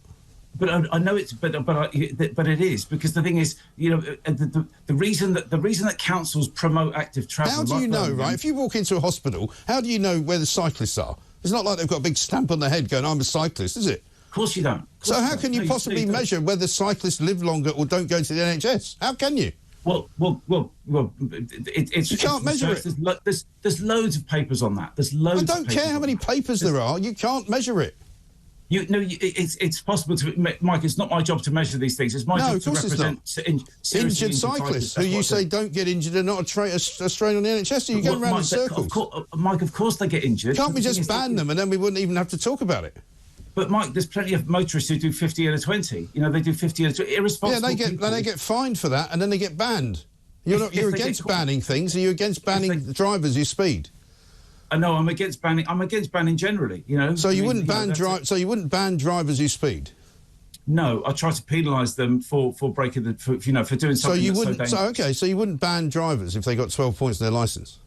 But I know it's... But it is, because the thing is, the reason that councils promote active travel... How do you know, right? If you walk into a hospital, how do you know where the cyclists are? It's not like they've got a big stamp on their head going, I'm a cyclist, is it? Of course you don't. So how can you possibly measure whether cyclists live longer or don't go to the NHS? How can you? Well, it's... You can't measure it. There's loads of papers on that. There's loads. I don't care how many papers there are. You can't measure it. It's possible to... Mike, it's not my job to measure these things. It's my job to represent injured cyclists who you say don't get injured and not a strain on the NHS. So you go around in circles. Mike, of course they get injured. Can't we just ban them and then we wouldn't even have to talk about it? But Mike, there's plenty of motorists who do 50 and a 20. They do 50 and a 20. Irresponsible. Yeah, they get fined for that, and then they get banned. You're against banning things. Are you against banning drivers who speed? No, I'm against banning. I'm against banning generally. So you wouldn't ban drivers who speed? No, I try to penalise them for breaking for doing something. So you wouldn't ban drivers if they got 12 points on their licence?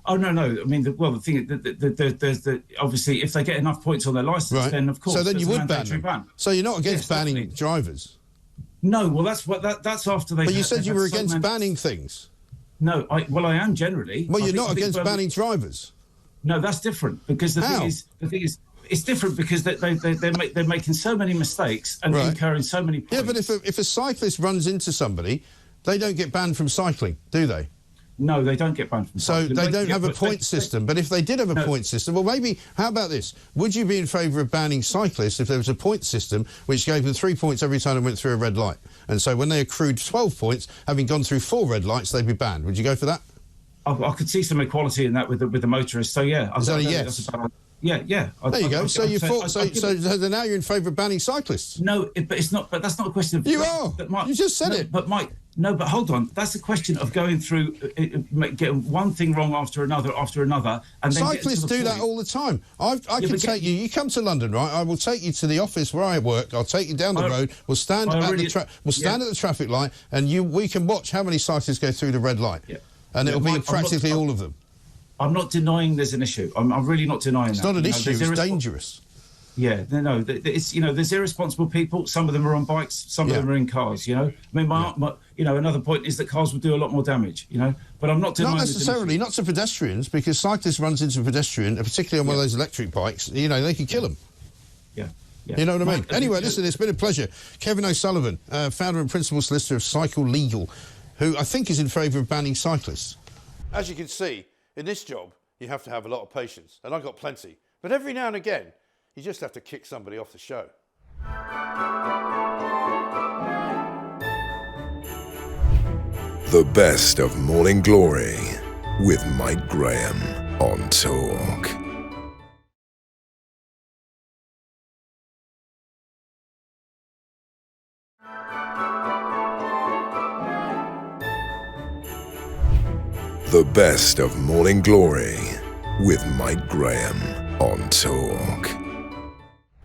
Oh no! I mean, the thing there's obviously if they get enough points on their licence, then of course. So then you would ban them. So you're not against banning drivers? No. Well, that's after they. But you said you were against banning things. No, I am generally. Well, you're not against banning drivers. No, that's different because the thing is. It's different because they're making so many mistakes and incurring so many points. Yeah, but if a cyclist runs into somebody, they don't get banned from cycling, do they? No, they don't get banned from cycling. So they don't have a point system. But if they did have a point system, well, maybe, how about this? Would you be in favour of banning cyclists if there was a point system which gave them 3 points every time they went through a red light? And so when they accrued 12 points, having gone through 4 red lights, they'd be banned. Would you go for that? I could see some equality in that with the motorists. So, yeah. Is that a yes? Yeah. There you go. So now you're in favour of banning cyclists? No, but it's not. But that's not a question of... You are. You just said it. But Mike... No, but hold on. That's a question of going through, getting one thing wrong after another, and then cyclists do that all the time. I can take you. You come to London, right? I will take you to the office where I work. I'll take you down the road. We'll stand at the traffic light, and we can watch how many cyclists go through the red light, and it'll be practically all of them. I'm not denying there's an issue. I'm really not denying that. It's not an issue. It's dangerous. Yeah, no, it's there's irresponsible people. Some of them are on bikes, some of them are in cars. I mean, another point is that cars will do a lot more damage. But I'm not denying. Not necessarily, not to pedestrians, because cyclists runs into a pedestrian, particularly on one of those electric bikes. They could kill them. Yeah. You know what I mean? Anyway, listen, it's been a pleasure. Kevin O'Sullivan, founder and principal solicitor of Cycle Legal, who I think is in favour of banning cyclists. As you can see, in this job, you have to have a lot of patience, and I've got plenty. But every now and again, you just have to kick somebody off the show. The best of Morning Glory with Mike Graham on Talk. The best of Morning Glory with Mike Graham on Talk.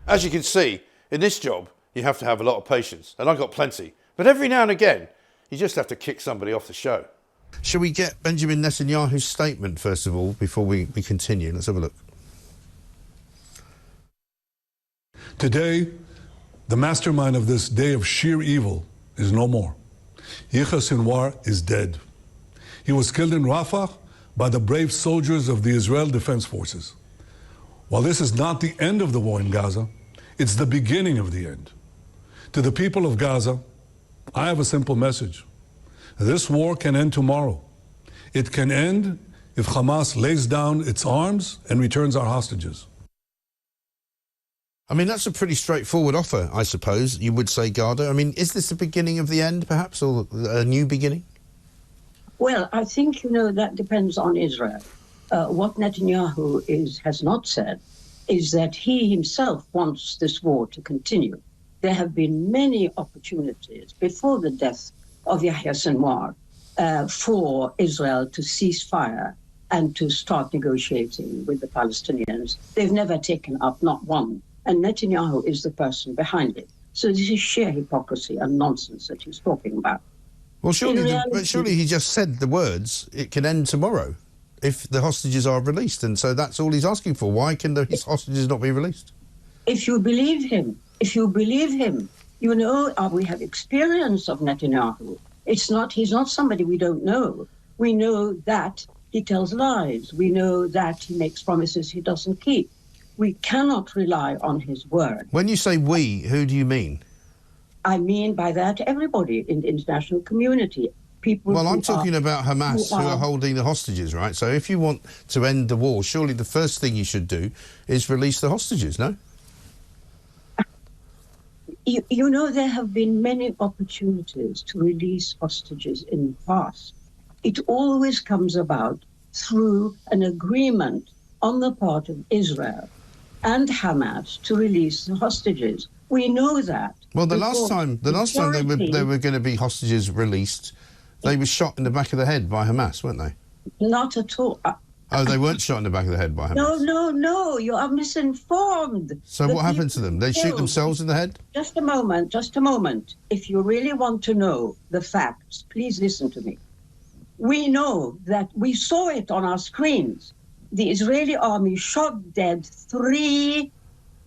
As you can see, in this job, you have to have a lot of patience, and I've got plenty. But every now and again, you just have to kick somebody off the show. Shall we get Benjamin Netanyahu's statement, first of all, before we continue? Let's have a look. Today, the mastermind of this day of sheer evil is no more. Yahya Sinwar is dead. He was killed in Rafah by the brave soldiers of the Israel Defense Forces. While this is not the end of the war in Gaza, it's the beginning of the end. To the people of Gaza, I have a simple message. This war can end tomorrow. It can end if Hamas lays down its arms and returns our hostages. I mean, that's a pretty straightforward offer, I suppose, you would say, Garda. I mean, is this the beginning of the end, perhaps, or a new beginning? Well, I think, that depends on Israel. What Netanyahu has not said is that he himself wants this war to continue. There have been many opportunities before the death of Yahya Sinwar for Israel to cease fire and to start negotiating with the Palestinians. They've never taken up, not one. And Netanyahu is the person behind it. So this is sheer hypocrisy and nonsense that he's talking about. Well, surely he just said the words, it can end tomorrow if the hostages are released. And so that's all he's asking for. Why can his hostages not be released? If you believe him, you know, we have experience of Netanyahu. He's not somebody we don't know. We know that he tells lies. We know that he makes promises he doesn't keep. We cannot rely on his word. When you say we, who do you mean? I mean by that everybody in the international community. People. Well, I'm talking about Hamas who are holding the hostages, right? So if you want to end the war, surely the first thing you should do is release the hostages, no? You know, there have been many opportunities to release hostages in the past. It always comes about through an agreement on the part of Israel and Hamas to release the hostages. We know that. Well, the last time they were going to be hostages released, they were shot in the back of the head by Hamas, weren't they? Not at all. Oh, they weren't shot in the back of the head by Hamas? No, you are misinformed. So what happened to them? They shoot themselves in the head? Just a moment. If you really want to know the facts, please listen to me. We know that we saw it on our screens. The Israeli army shot dead 3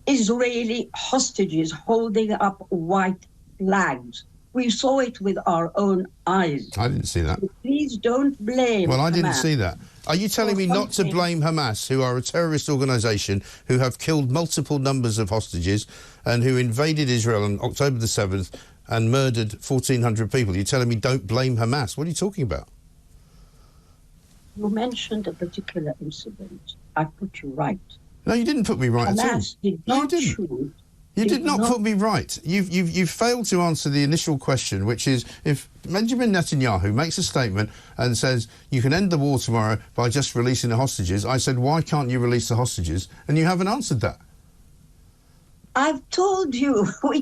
Israeli hostages holding up white flags. We saw it with our own eyes. I didn't see that. Please don't blame Well, I didn't Hamas. see that. Are you telling me not to blame Hamas, who are a terrorist organisation, who have killed multiple numbers of hostages and who invaded Israel on October the 7th and murdered 1,400 people? You're telling me don't blame Hamas? What are you talking about? You mentioned a particular incident. I put you right. No, you didn't put me right at all. Hamas did not shoot. You did not put me right. You've failed to answer the initial question, which is if Benjamin Netanyahu makes a statement and says you can end the war tomorrow by just releasing the hostages, I said, why can't you release the hostages? And you haven't answered that. I've told you, we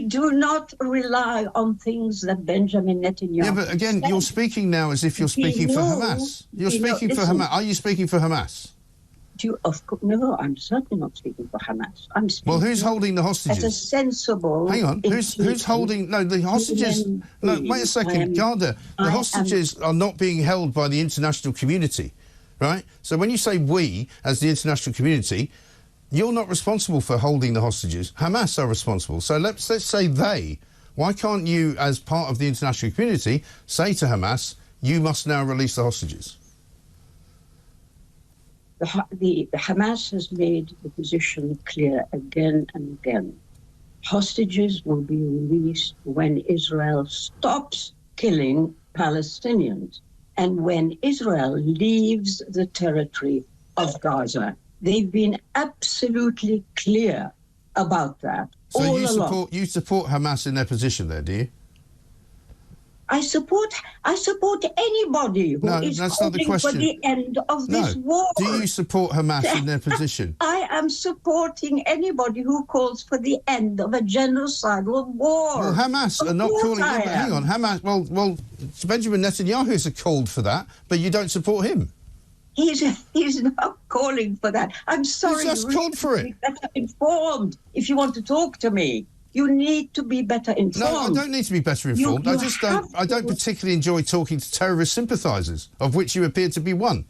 do not rely on things that Benjamin Netanyahu Yeah, but again, you're speaking now as if you're speaking for Hamas. You're speaking for Hamas. Are you speaking for Hamas? No, I'm certainly not speaking for Hamas. I'm speaking. Well, who's holding the hostages? As a sensible. Hang on, who's holding? No, the hostages. No, wait a second, Garda. The hostages are not being held by the international community, right? So when you say we, as the international community, you're not responsible for holding the hostages. Hamas are responsible. So let's say they. Why can't you, as part of the international community, say to Hamas, you must now release the hostages? The Hamas has made the position clear again and again. Hostages will be released when Israel stops killing Palestinians and when Israel leaves the territory of Gaza. They've been absolutely clear about that. So all you support Hamas in their position there, do you? I support anybody who is calling for the end of this war. Do you support Hamas in their position? I am supporting anybody who calls for the end of a genocidal war. Well, Hamas are not calling. Hang on, Hamas. Well, Benjamin Netanyahu has called for that, but you don't support him. He's not calling for that. I'm sorry. He's just called for it. Be better informed if you want to talk to me. You need to be better informed. No, I don't need to be better informed. I don't particularly enjoy talking to terrorist sympathisers, of which you appear to be one.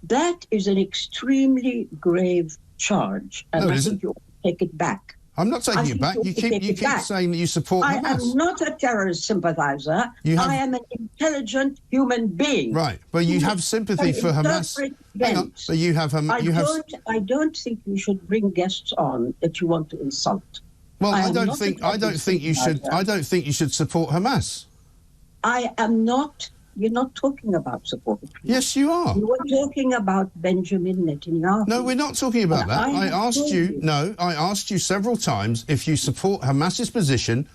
That is an extremely grave charge, and I think you ought to take it back. I'm not taking it back. You keep saying that you support Hamas. I am not a terrorist sympathiser. I am an intelligent human being. Right, but you have sympathy for Hamas. Hang on, but you have I don't think you should bring guests on that you want to insult. Well, I don't think you should support Hamas. I am not. You're not talking about support. Yes, you are. You were talking about Benjamin Netanyahu. No, we're not talking about that. I asked you several times if you support Hamas's position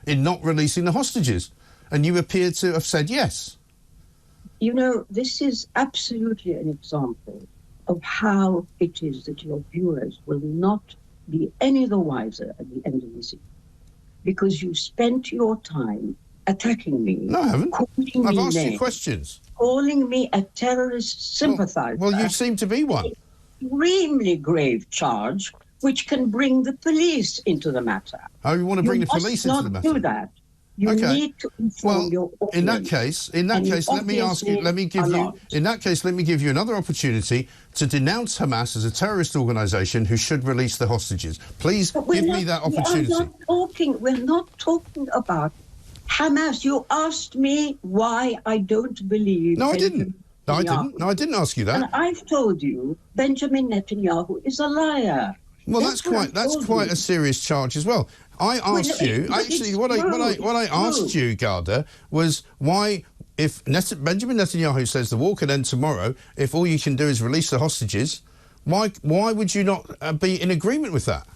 in not releasing the hostages, and you appear to have said yes. You know, this is absolutely an example of how it is that your viewers will not be any the wiser at the end of this evening, because you spent your time attacking me. No, I haven't. I've asked you questions. Calling me a terrorist sympathizer. Well, you seem to be one. Extremely grave charge, which can bring the police into the matter. Oh, you want to bring the police into the matter? You must not do that. You need to inform your audience. In that case, let me ask you. Let me give you. In that case, let me give you another opportunity to denounce Hamas as a terrorist organisation who should release the hostages. Please give me that opportunity. We're not talking about Hamas. You asked me why I don't believe. No, I didn't. No, I didn't ask you that. And I've told you Benjamin Netanyahu is a liar. Well, that's quite a serious charge as well. I asked you. Actually, what I asked you, Garda, was why, if Benjamin Netanyahu says the war can end tomorrow, if all you can do is release the hostages, why would you not be in agreement with that?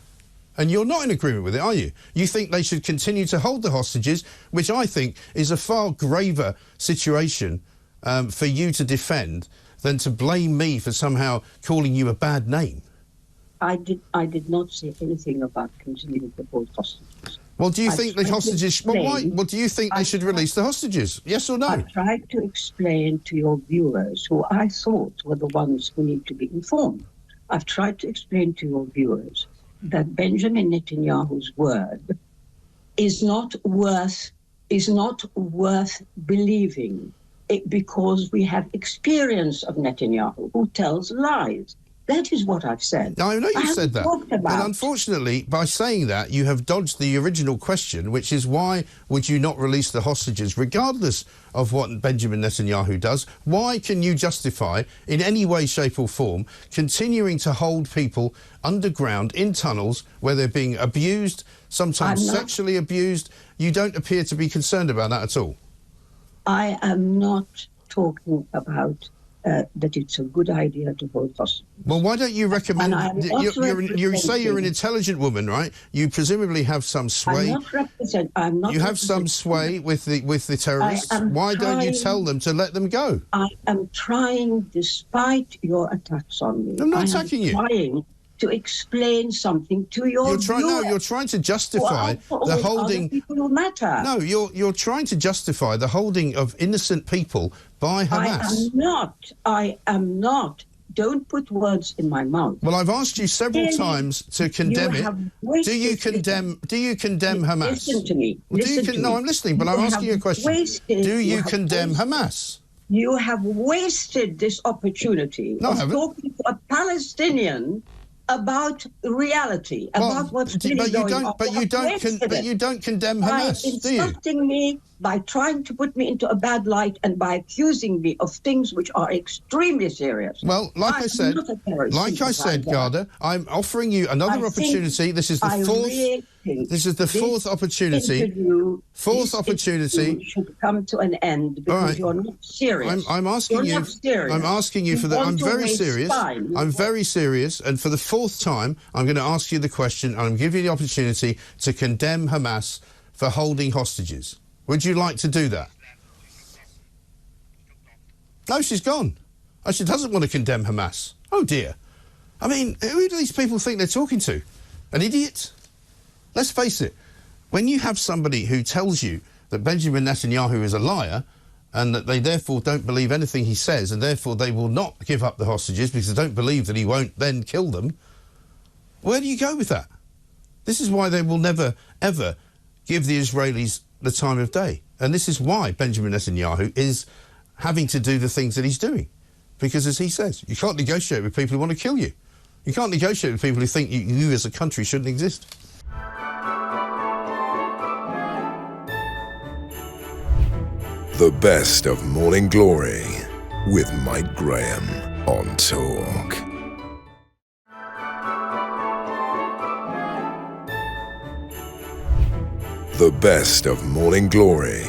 And you're not in agreement with it, are you? You think they should continue to hold the hostages, which I think is a far graver situation for you to defend than to blame me for somehow calling you a bad name. I did not say anything about continuing to hold hostages. Well, do you think the hostages... Well, why? Well, do you think they should release the hostages? Yes or no? I tried to explain to your viewers, who I thought were the ones who need to be informed. I've tried to explain to your viewers that Benjamin Netanyahu's word is not worth believing because we have experience of Netanyahu, who tells lies. That is what I've said. I know you said that. But unfortunately, by saying that, you have dodged the original question, which is why would you not release the hostages, regardless of what Benjamin Netanyahu does? Why can you justify, in any way, shape or form, continuing to hold people underground in tunnels where they're being abused, sometimes sexually abused? You don't appear to be concerned about that at all. I am not talking about that it's a good idea to hold hostages. Well, why don't you recommend... You say you're an intelligent woman, right? You presumably have some sway. I'm not you have some sway with the terrorists. Why don't you tell them to let them go? I am trying, despite your attacks on me. I'm not attacking you. I'm trying to explain something to your viewers. No, you're trying to justify the holding... people who matter. No, you're trying to justify the holding of innocent people by Hamas. I am not. Don't put words in my mouth. Well, I've asked you several times to condemn it. Do you condemn Hamas? Listen to me. No, I'm listening, but I'm asking you a question. Do you condemn Hamas? You have wasted this opportunity of talking to a Palestinian about reality, about what's really going on. But you don't condemn Hamas, by insulting me, by trying to put me into a bad light, and by accusing me of things which are extremely serious. Well, like I said, Garda, I'm offering you another opportunity. This is the fourth. This is the fourth opportunity. Fourth opportunity should come to an end because you're not serious. I'm asking you. I'm asking you for the. I'm very serious. I'm very serious, and for the fourth time, I'm going to ask you the question, and I'm giving you the opportunity to condemn Hamas for holding hostages. Would you like to do that? No, she's gone. Oh, she doesn't want to condemn Hamas. Oh, dear. I mean, who do these people think they're talking to? An idiot? Let's face it. When you have somebody who tells you that Benjamin Netanyahu is a liar and that they therefore don't believe anything he says and therefore they will not give up the hostages because they don't believe that he won't then kill them, where do you go with that? This is why they will never, ever give the Israelis the time of day. And this is why Benjamin Netanyahu is having to do the things that he's doing. Because, as he says, you can't negotiate with people who want to kill you. You can't negotiate with people who think you as a country shouldn't exist. The best of Morning Glory with Mike Graham on Talk. The best of Morning Glory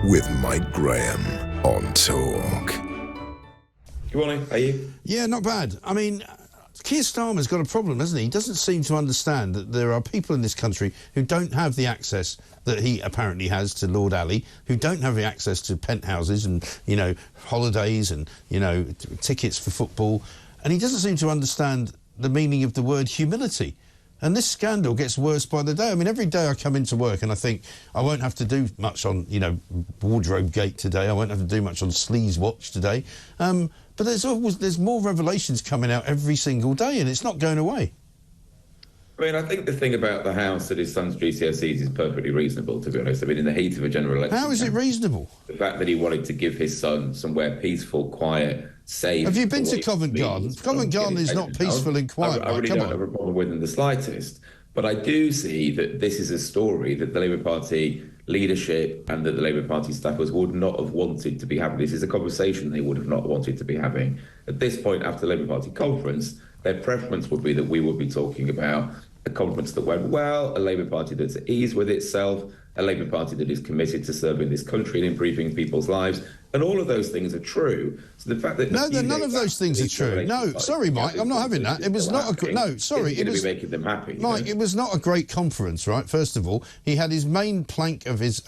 with Mike Graham on Talk. Good morning, are you? Yeah, not bad. I mean, Keir Starmer's got a problem, hasn't he? He doesn't seem to understand that there are people in this country who don't have the access that he apparently has to Lord Alli, who don't have the access to penthouses and, holidays and, tickets for football, and he doesn't seem to understand the meaning of the word humility. And this scandal gets worse by the day. I mean, every day I come into work and I think I won't have to do much on, you know, Wardrobe Gate today. I won't have to do much on Sleaze Watch today. But there's more revelations coming out every single day, and it's not going away. I mean, I think the thing about the House at his son's GCSEs is perfectly reasonable, to be honest. I mean, in the heat of a general election... How is it reasonable? The fact that he wanted to give his son somewhere peaceful, quiet, safe... Have you been to Covent Garden? Covent Garden is not peaceful and quiet. I really don't have a problem with it in the slightest. But I do see that this is a story that the Labour Party leadership and that the Labour Party staffers would not have wanted to be having. This is a conversation they would have not wanted to be having. At this point, after the Labour Party conference, their preference would be that we would be talking about a conference that went well, a Labour Party that's at ease with itself, a Labour Party that is committed to serving this country and improving people's lives. And all of those things are true. So the fact that... No, none of those things are true. No, sorry, Mike, I'm not having that. It was not a... No, sorry, it was... making them happy. Mike, it was not a great conference, right? First of all, he had his main plank of his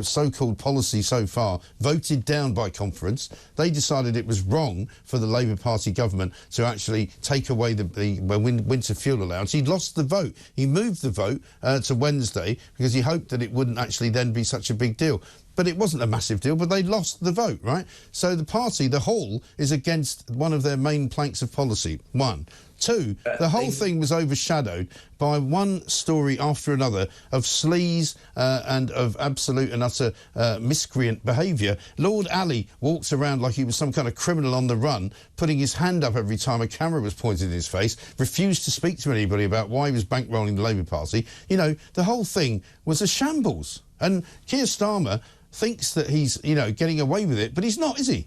so-called policy so far voted down by conference. They decided it was wrong for the Labour Party government to actually take away the winter fuel allowance. He lost the vote. He moved the vote to Wednesday because he hoped that it wouldn't actually then be such a big deal. But it wasn't a massive deal, but they lost the vote, right? So the party, the whole, is against one of their main planks of policy, one. Two, the whole thing was overshadowed by one story after another of sleaze and of absolute and utter miscreant behaviour. Lord Alli walks around like he was some kind of criminal on the run, putting his hand up every time a camera was pointed in his face, refused to speak to anybody about why he was bankrolling the Labour Party. You know, the whole thing was a shambles. And Keir Starmer thinks that he's, you know, getting away with it, but he's not, is he?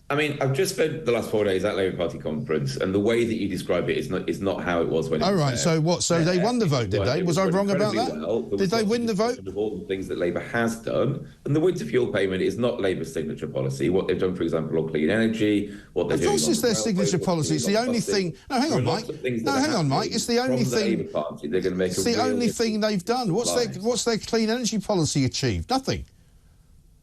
I mean, I've just spent the last 4 days at Labour Party conference, and the way that you describe it is not how it was when it was right, there. so what? So they won the vote, did they? Was I wrong about that? Well. Did they win the vote? Of all the things that Labour has done, and the winter fuel payment is not Labour's signature policy. What they've done, for example, on clean energy, what they're doing. Of course, it's their signature policy. It's the only thing. No, hang on, Mike. No, hang on, Mike. It's the only thing. They're going to make. It's the only thing they've done. What's their clean energy policy achieved? Nothing.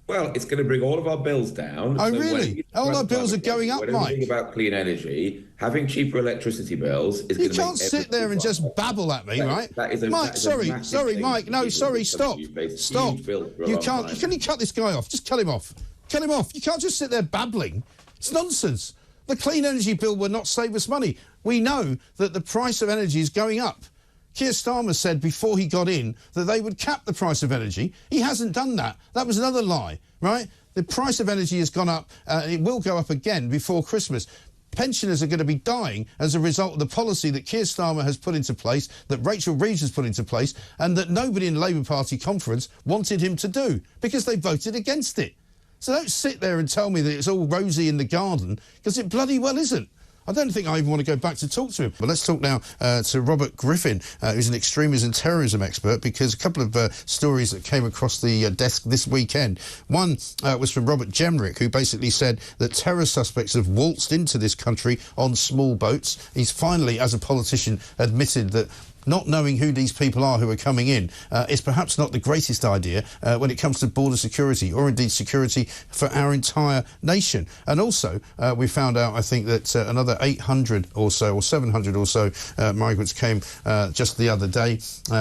Well, it's going to bring all of our bills down. Oh, really? All our bills are going up, Mike. Think about clean energy, having cheaper electricity bills is you going to can't sit there and just babble at me, right? Mike, sorry, Mike. No, sorry, stop. Stop. You can't. Can you cut this guy off? Just cut him off. Cut him off. You can't just sit there babbling. It's nonsense. The clean energy bill will not save us money. We know that the price of energy is going up. Keir Starmer said before he got in that they would cap the price of energy. He hasn't done that. That was another lie, right? The price of energy has gone up. It will go up again before Christmas. Pensioners are going to be dying as a result of the policy that Keir Starmer has put into place, that Rachel Reeves has put into place, and that nobody in the Labour Party conference wanted him to do because they voted against it. So don't sit there and tell me that it's all rosy in the garden, because it bloody well isn't. I don't think I even want to go back to talk to him. But let's talk now to Robert Griffin, who's an extremism and terrorism expert, because a couple of stories that came across the desk this weekend. One was from Robert Gemmell, who basically said that terror suspects have waltzed into this country on small boats. He's finally, as a politician, admitted that not knowing who these people are who are coming in is perhaps not the greatest idea when it comes to border security or indeed security for our entire nation. And also, we found out, I think, that another 800 or so, or 700 or so migrants came just the other day,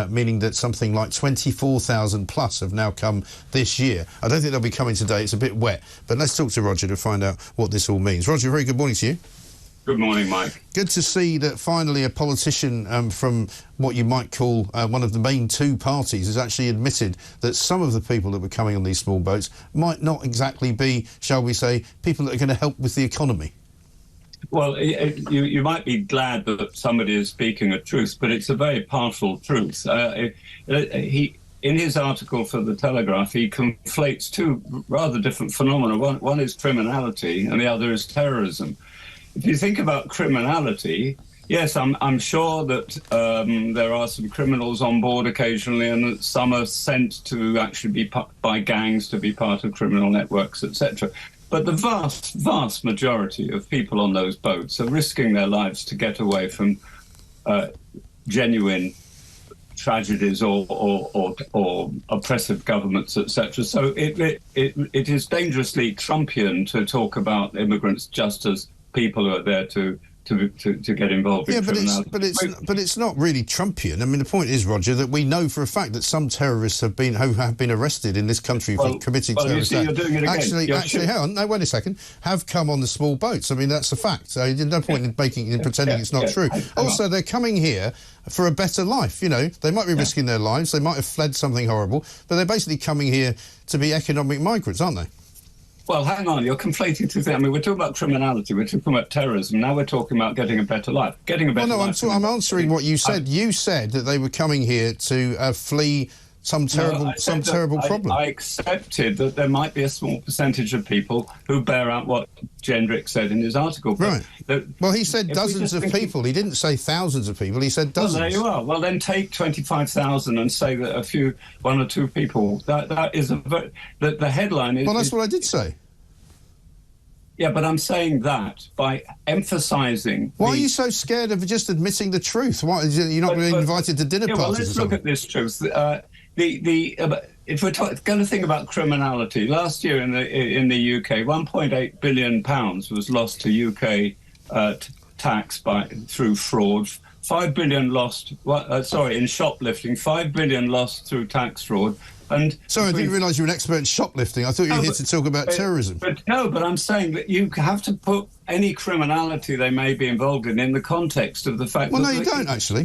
meaning that something like 24,000 plus have now come this year. I don't think they'll be coming today. It's a bit wet. But let's talk to Roger to find out what this all means. Roger, very good morning to you. Good morning, Mike. Good to see that finally a politician from what you might call one of the main two parties has actually admitted that some of the people that were coming on these small boats might not exactly be, shall we say, people that are going to help with the economy. Well, you might be glad that somebody is speaking a truth, but it's a very partial truth. In his article for The Telegraph, he conflates two rather different phenomena. One is criminality and the other is terrorism. If you think about criminality, yes, I'm sure that there are some criminals on board occasionally, and that some are sent to actually be by gangs to be part of criminal networks, etc. But the vast, vast majority of people on those boats are risking their lives to get away from genuine tragedies or oppressive governments, etc. So it is dangerously Trumpian to talk about immigrants just as people who are there to get involved in criminality. But it's not really Trumpian. I mean, the point is, Roger, that we know for a fact that some terrorists have been arrested in this country for committing terrorist acts. You're doing it again. Actually, hang on. No, wait a second. Have come on the small boats. I mean, that's a fact. So there's no point in pretending it's not true. Also, they're coming here for a better life. You know, they might be risking their lives. They might have fled something horrible, but they're basically coming here to be economic migrants, aren't they? Well, hang on, you're conflating two things. I mean, we're talking about criminality, we're talking about terrorism, now we're talking about getting a better life. I'm answering what you said. You said that they were coming here to flee some terrible problem. I accepted that there might be a small percentage of people who bear out what Jendrik said in his article. Right. Well, he said dozens of people. He didn't say thousands of people. He said dozens. Well, there you are. Well, then take 25,000 and say that one or two people. That is the headline is. Well, that's what I did say. Yeah, but I'm saying that by emphasising. Why are you so scared of just admitting the truth? Why you're not really invited to dinner parties? Well, let's look at this truth. If we're going to think about criminality, last year in the UK, £1.8 billion was lost to UK tax through fraud. 5 billion lost. In shoplifting. 5 billion lost through tax fraud. And sorry, I didn't realise you were an expert in shoplifting. I thought you were here to talk about terrorism. But I'm saying that you have to put any criminality they may be involved in the context of the fact. Well, no, you don't actually.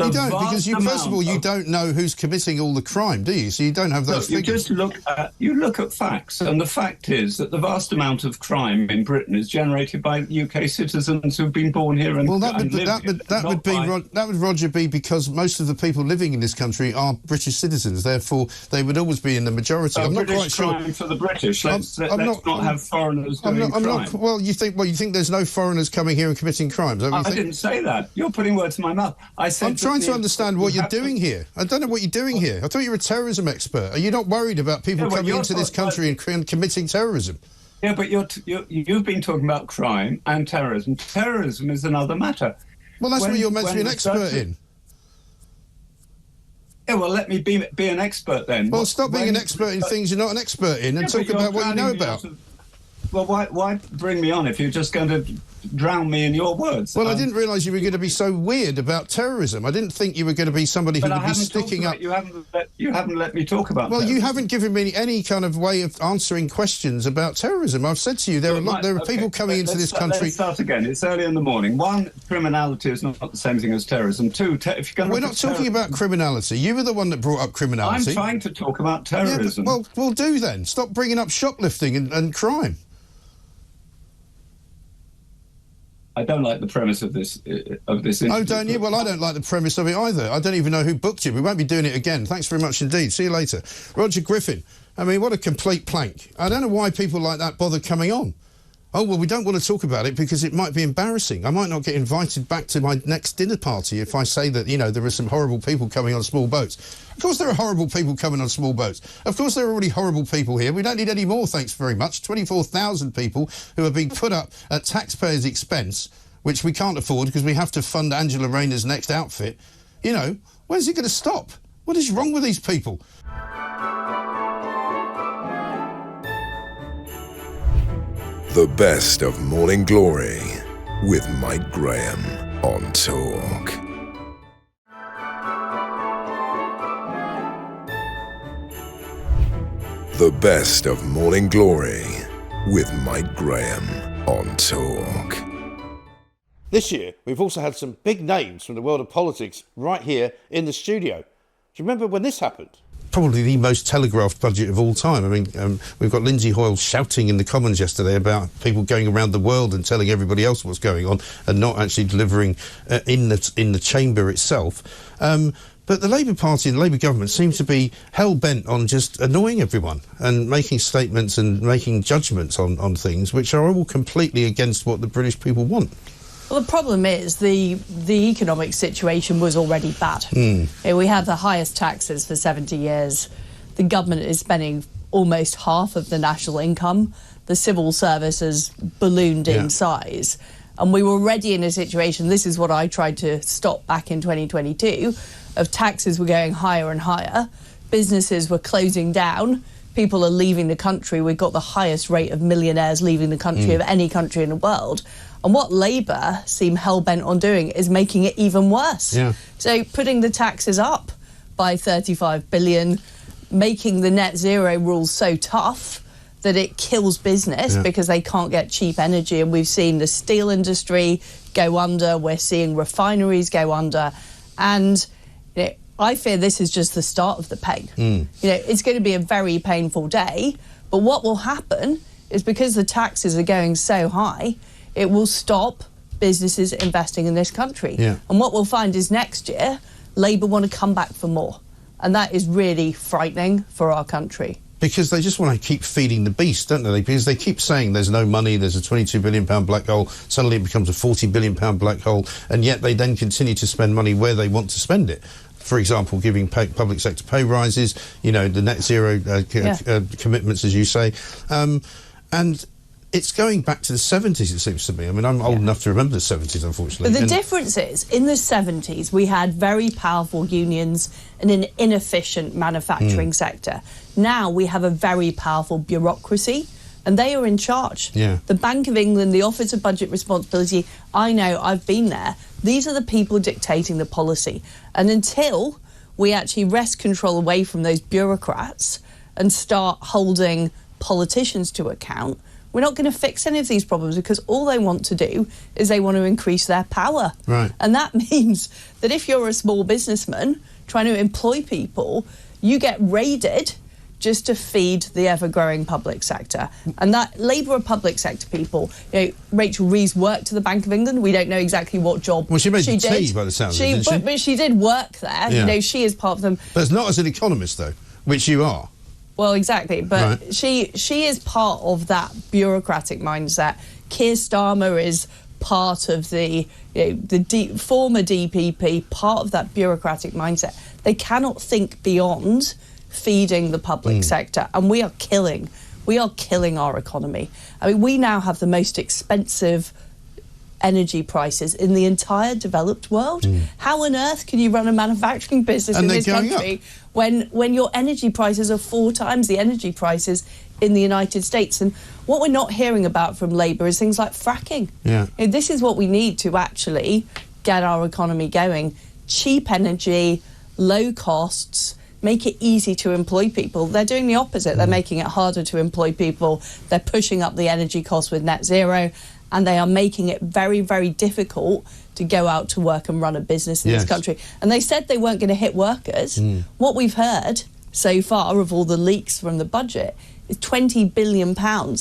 You don't, because first of all, you don't know who's committing all the crime, do you? So you don't have those figures. You look at facts, and the fact is that the vast amount of crime in Britain is generated by UK citizens who've been born here and that would, Roger, be because most of the people living in this country are British citizens. Therefore, they would always be in the majority. I'm not quite sure. Crime for the British. Let's not have foreigners doing crime. Well, you think there's no foreigners coming here and committing crimes? I didn't say that. You're putting words in my mouth. I said. I'm trying to understand what you're doing here. I don't know what you're doing here. I thought you were a terrorism expert. Are you not worried about people coming into this country and committing terrorism? Yeah, but you've been talking about crime and terrorism. Terrorism is another matter. Well, that's what you're meant to be an expert in. Yeah, well, let me be an expert then. Well, stop being an expert in things you're not an expert in and talk about what you know about. Well, why bring me on if you're just going to drown me in your words? Well, I didn't realise you were going to be so weird about terrorism. I didn't think you were going to be somebody who would be sticking up. You haven't let me talk about. Well, terrorism. You haven't given me any kind of way of answering questions about terrorism. I've said to you there are people coming into this country. Let's start again. It's early in the morning. One, criminality is not the same thing as terrorism. Two, if you're going to we're not talking about criminality. You were the one that brought up criminality. I'm trying to talk about terrorism. Yeah, well, do then. Stop bringing up shoplifting and crime. I don't like the premise of this interview. Oh, don't you? Well, I don't like the premise of it either. I don't even know who booked you. We won't be doing it again. Thanks very much indeed. See you later. Roger Griffin. I mean, what a complete plank. I don't know why people like that bother coming on. Oh, well, we don't want to talk about it because it might be embarrassing. I might not get invited back to my next dinner party if I say that, there are some horrible people coming on small boats. Of course there are horrible people coming on small boats. Of course there are already horrible people here. We don't need any more, thanks very much. 24,000 people who are being put up at taxpayers' expense, which we can't afford because we have to fund Angela Rayner's next outfit. When's it going to stop? What is wrong with these people? The best of Morning Glory with Mike Graham on Talk. The best of Morning Glory with Mike Graham on Talk. This year, we've also had some big names from the world of politics right here in the studio. Do you remember when this happened? Probably the most telegraphed budget of all time. I mean, we've got Lindsay Hoyle shouting in the Commons yesterday about people going around the world and telling everybody else what's going on and not actually delivering in the chamber itself. But the Labour Party and the Labour government seem to be hell-bent on just annoying everyone and making statements and making judgments on things which are all completely against what the British people want. Well, the problem is the economic situation was already bad. We have the highest taxes for 70 years. The government is spending almost half of the national income. The civil service has ballooned in size. And we were already in a situation, this is what I tried to stop back in 2022, of taxes were going higher and higher. Businesses were closing down. people are leaving the country. We've got the highest rate of millionaires leaving the country of any country in the world. And what Labour seem hell-bent on doing is making it even worse. Yeah. So putting the taxes up by 35 billion, making the net zero rules so tough that it kills business because they can't get cheap energy. And we've seen the steel industry go under. We're seeing refineries go under. And I fear this is just the start of the pain. It's going to be a very painful day. But what will happen is because the taxes are going so high, it will stop businesses investing in this country. Yeah. And what we'll find is next year, Labour want to come back for more. And that is really frightening for our country. Because they just want to keep feeding the beast, don't they? Because they keep saying there's no money, there's a £22 billion black hole, suddenly it becomes a £40 billion black hole, and yet they then continue to spend money where they want to spend it. For example, giving public sector pay rises, the net zero commitments, as you say. And it's going back to the 70s, it seems to me. I mean, I'm old enough to remember the 70s, unfortunately. But the difference is, in the 70s, we had very powerful unions and an inefficient manufacturing sector. Now we have a very powerful bureaucracy, and they are in charge. Yeah. The Bank of England, the Office of Budget Responsibility, I know, I've been there. These are the people dictating the policy. And until we actually wrest control away from those bureaucrats and start holding politicians to account, we're not going to fix any of these problems, because all they want to do is they want to increase their power. Right. And that means that if you're a small businessman trying to employ people, you get raided just to feed the ever-growing public sector. And that Labour of public sector people, Rachel Reeves worked at the Bank of England. We don't know exactly what job Well, she made the did. tea by the sound of it, didn't she? But she did work there. Yeah. She is part of them. But it's not as an economist, though, which you are. Well, exactly, but Right. she is part of that bureaucratic mindset. Keir Starmer is part of the former DPP, part of that bureaucratic mindset. They cannot think beyond feeding the public sector, and we are killing our economy. I mean, we now have the most expensive energy prices in the entire developed world. How on earth can you run a manufacturing business in this country when your energy prices are 4 times the energy prices in the United States? And what we're not hearing about from Labour is things like fracking. Yeah. This is what we need to actually get our economy going. Cheap energy, low costs, make it easy to employ people. They're doing the opposite. They're making it harder to employ people. They're pushing up the energy costs with net zero, and they are making it very, very difficult to go out to work and run a business in this country. And they said they weren't going to hit workers. What we've heard so far of all the leaks from the budget is £20 billion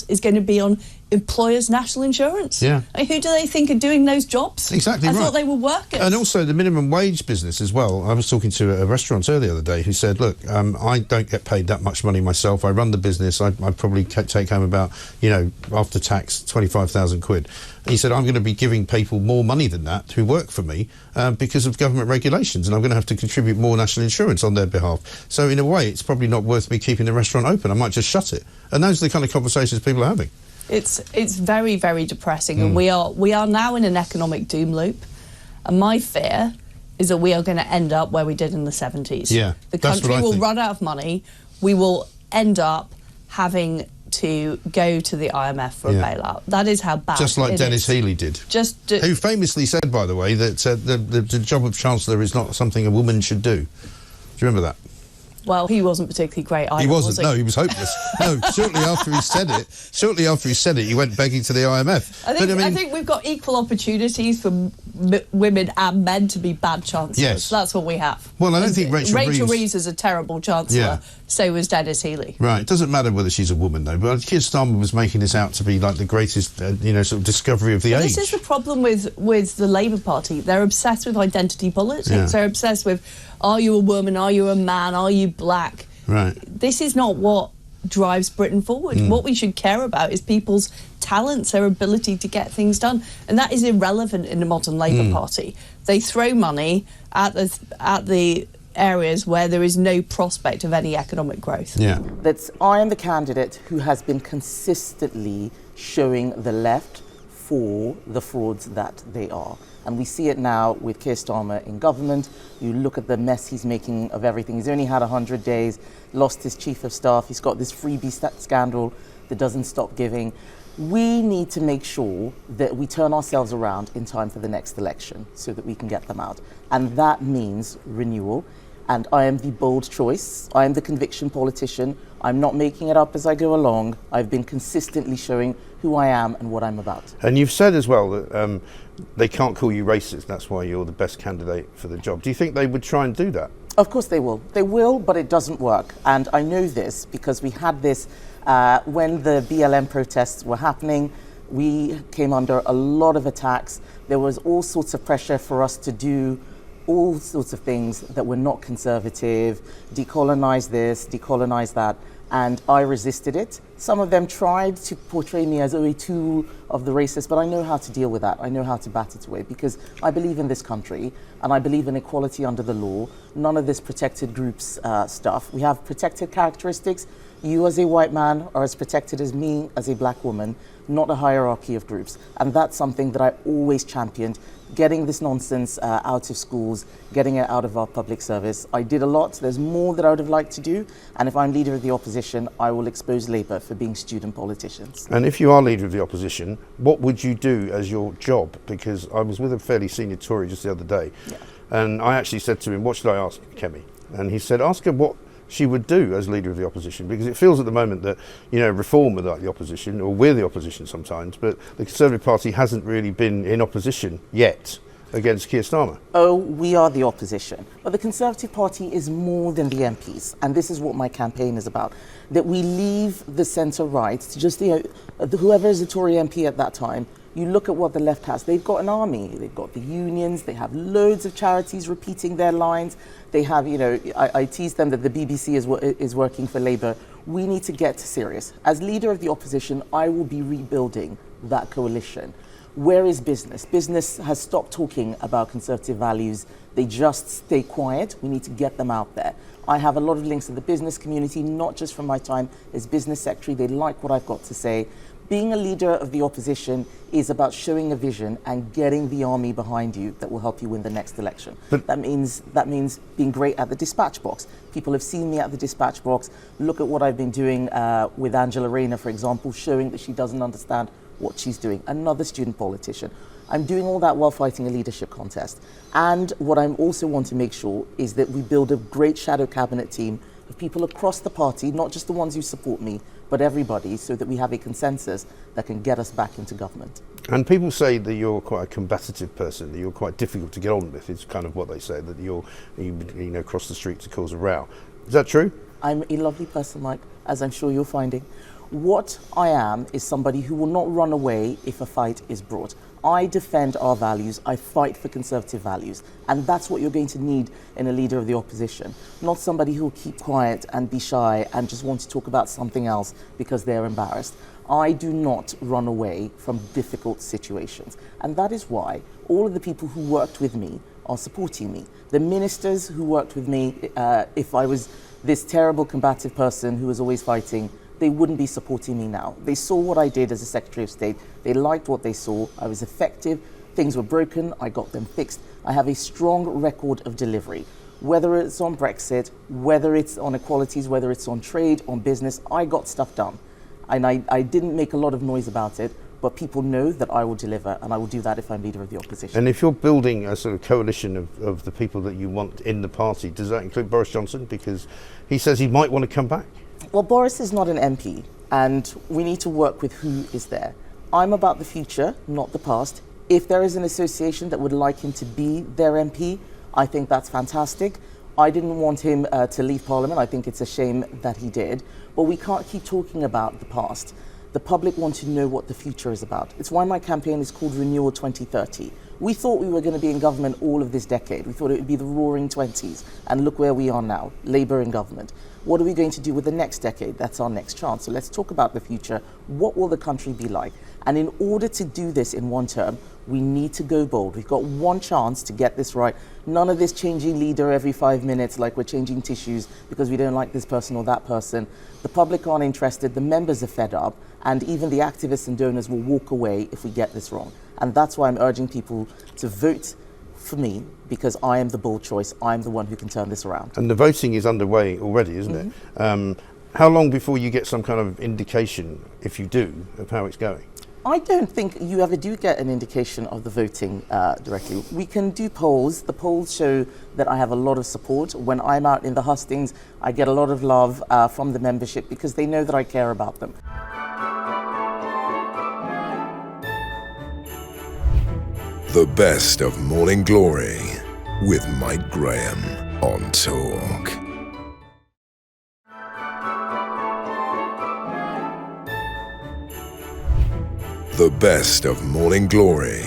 is going to be on employers' national insurance. Yeah. I mean, who do they think are doing those jobs? Exactly I right. thought they were workers. And also the minimum wage business as well. I was talking to a restaurateur the other day who said, look, I don't get paid that much money myself. I run the business. I probably take home about, after tax, 25,000 quid. And he said, I'm going to be giving people more money than that who work for me because of government regulations, and I'm going to have to contribute more national insurance on their behalf. So in a way, it's probably not worth me keeping the restaurant open. I might just shut it. And those are the kind of conversations people are having. It's very, very depressing, and we are now in an economic doom loop. And my fear is that we are going to end up where we did in the 70s. Yeah, the country will run out of money. We will end up having to go to the IMF for a bailout. That is how bad. Just like Dennis is. Healey did. Who famously said, by the way, that the job of Chancellor is not something a woman should do. Do you remember that? Well, he wasn't particularly great either, He wasn't, was he? no, he was hopeless. No, shortly after he said it, he went begging to the IMF. I think we've got equal opportunities for women and men to be bad chancellors. Yes. That's what we have. Well, I don't think Rachel Reeves is a terrible chancellor. Yeah. So was Dennis Healey. Right, it doesn't matter whether she's a woman, though, but Keir Starmer was making this out to be like the greatest, sort of discovery of the age. This is the problem with the Labour Party. They're obsessed with identity politics. Yeah. They're obsessed with, are you a woman, are you a man, are you black? Right. This is not what drives Britain forward. What we should care about is people's talents, their ability to get things done. And that is irrelevant in the modern Labour Party. They throw money at the areas where there is no prospect of any economic growth. Yeah. I am the candidate who has been consistently showing the left for the frauds that they are. And we see it now with Keir Starmer in government. You look at the mess he's making of everything. He's only had 100 days, lost his chief of staff. He's got this freebie scandal that doesn't stop giving. We need to make sure that we turn ourselves around in time for the next election so that we can get them out. And that means renewal. And I am the bold choice. I am the conviction politician. I'm not making it up as I go along. I've been consistently showing who I am and what I'm about. And you've said as well that they can't call you racist. That's why you're the best candidate for the job. Do you think they would try and do that? Of course they will. They will, but it doesn't work. And I know this because we had this when the BLM protests were happening. We came under a lot of attacks. There was all sorts of pressure for us to do all sorts of things that were not conservative, decolonize this, decolonize that, and I resisted it. Some of them tried to portray me as a tool of the racists, but I know how to deal with that. I know how to bat it away because I believe in this country and I believe in equality under the law. None of this protected groups stuff. We have protected characteristics. You as a white man are as protected as me as a black woman, not a hierarchy of groups. And that's something that I always championed, getting this nonsense out of schools, getting it out of our public service. I did a lot. There's more that I would have liked to do. And if I'm leader of the opposition, I will expose Labour for being student politicians. And if you are leader of the opposition, what would you do as your job? Because I was with a fairly senior Tory just the other day, and I actually said to him, what should I ask Kemi? And he said, ask her what she would do as leader of the opposition, because it feels at the moment that, you know, Reform are like the opposition, or we're the opposition sometimes, but the Conservative Party hasn't really been in opposition yet against Keir Starmer. Oh, we are the opposition. But the Conservative Party is more than the MPs, and this is what my campaign is about, that we leave the centre-right to just, you know, whoever is a Tory MP at that time. You look at what the left has. They've got an army. They've got the unions. They have loads of charities repeating their lines. They have, you know, I tease them that the BBC is working for Labour. We need to get serious. As leader of the opposition, I will be rebuilding that coalition. Where is business? Business has stopped talking about conservative values. They just stay quiet. We need to get them out there. I have a lot of links to the business community, not just from my time as business secretary. They like what I've got to say. Being a leader of the opposition is about showing a vision and getting the army behind you that will help you win the next election. But that means being great at the dispatch box. People have seen me at the dispatch box. Look at what I've been doing with Angela Rayner, for example, showing that she doesn't understand what she's doing. Another student politician. I'm doing all that while fighting a leadership contest. And what I also want to make sure is that we build a great shadow cabinet team of people across the party, not just the ones who support me, but everybody, so that we have a consensus that can get us back into government. And people say that you're quite a combative person, that you're quite difficult to get on with. It's kind of what they say, that you know, cross the street to cause a row. Is that true? I'm a lovely person, Mike, as I'm sure you're finding. What I am is somebody who will not run away if a fight is brought. I defend our values, I fight for conservative values, and that's what you're going to need in a leader of the opposition. Not somebody who will keep quiet and be shy and just want to talk about something else because they're embarrassed. I do not run away from difficult situations, and that is why all of the people who worked with me are supporting me. The ministers who worked with me, if I was this terrible combative person who was always fighting, they wouldn't be supporting me now. They saw what I did as a Secretary of State. They liked what they saw. I was effective. Things were broken. I got them fixed. I have a strong record of delivery. Whether it's on Brexit, whether it's on equalities, whether it's on trade, on business, I got stuff done. And I didn't make a lot of noise about it, but people know that I will deliver, and I will do that if I'm leader of the opposition. And if you're building a sort of coalition of the people that you want in the party, does that include Boris Johnson? Because he says he might want to come back. Well, Boris is not an MP, and we need to work with who is there. I'm about the future, not the past. If there is an association that would like him to be their MP, I think that's fantastic. I didn't want him to leave Parliament. I think it's a shame that he did. But we can't keep talking about the past. The public want to know what the future is about. It's why my campaign is called Renewal 2030. We thought we were going to be in government all of this decade. We thought it would be the roaring 20s. And look where we are now, Labour in government. What are we going to do with the next decade? That's our next chance. So let's talk about the future. What will the country be like? And in order to do this in one term, we need to go bold. We've got one chance to get this right. None of this changing leader every 5 minutes like we're changing tissues because we don't like this person or that person. The public aren't interested. The members are fed up. And even the activists and donors will walk away if we get this wrong. And that's why I'm urging people to vote for me, because I am the bold choice. I'm the one who can turn this around. And the voting is underway already, isn't it? How long before you get some kind of indication, if you do, of how it's going? I don't think you ever do get an indication of the voting directly. We can do polls. The polls show that I have a lot of support. When I'm out in the hustings, I get a lot of love from the membership because they know that I care about them. The best of Morning Glory with Mike Graham on Talk. The best of Morning Glory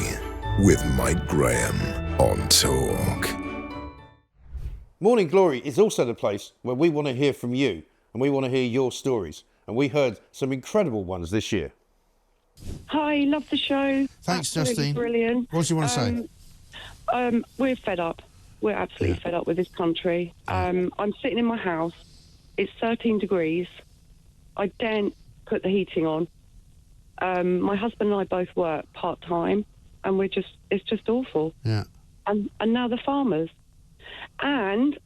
with Mike Graham on Talk. Morning Glory is also the place where we want to hear from you and we want to hear your stories. And we heard some incredible ones this year. Hi, love the show. Thanks, Absolutely Justine. Brilliant. What do you want to say? We're fed up. We're absolutely fed up with this country. I'm sitting in my house. It's 13 degrees. I daren't put the heating on. My husband and I both work part-time, and it's just awful. Yeah. And now the farmers. And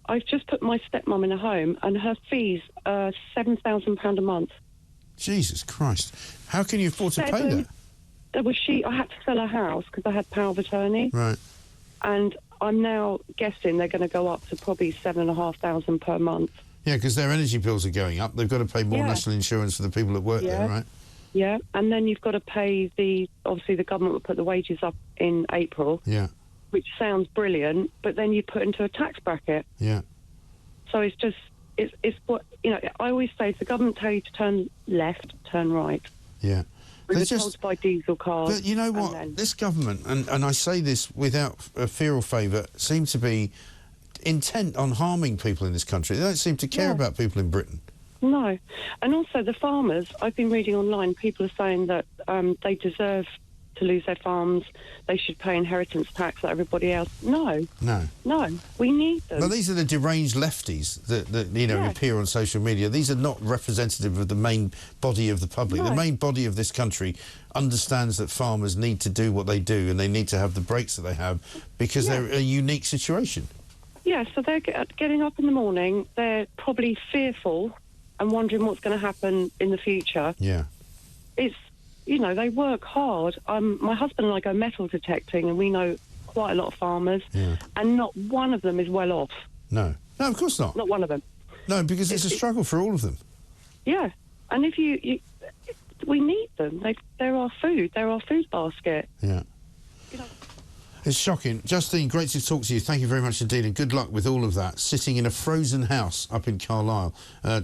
I've just put my stepmom in a home, and her fees are £7,000 a month. Jesus Christ. How can you afford to pay that? I had to sell her house because I had power of attorney. Right. And I'm now guessing they're going to go up to probably £7,500 per month. Yeah, because their energy bills are going up. They've got to pay more national insurance for the people that work there, right? Yeah, and then you've got to pay obviously the government will put the wages up in April. Yeah. Which sounds brilliant, but then you put into a tax bracket. Yeah. So it's just, it's what, I always say, if the government tell you to turn left, turn right. Yeah. We were told to buy diesel cars. But you know what? This government, and I say this without fear or favour, seem to be intent on harming people in this country. They don't seem to care about people in Britain. No. And also the farmers, I've been reading online, people are saying that they deserve to lose their farms, they should pay inheritance tax like everybody else. No. We need them. Well, these are the deranged lefties that appear on social media. These are not representative of the main body of the public. No. The main body of this country understands that farmers need to do what they do and they need to have the breaks that they have because they're a unique situation. Yeah, so they're getting up in the morning, they're probably fearful and wondering what's going to happen in the future. Yeah. It's, they work hard. My husband and I go metal detecting, and we know quite a lot of farmers, and not one of them is well off. No, of course not. Not one of them. No, because it's a struggle for all of them. Yeah, and if we need them. They're our food. They're our food basket. Yeah. It's shocking. Justine, great to talk to you. Thank you very much indeed, and good luck with all of that. Sitting in a frozen house up in Carlisle.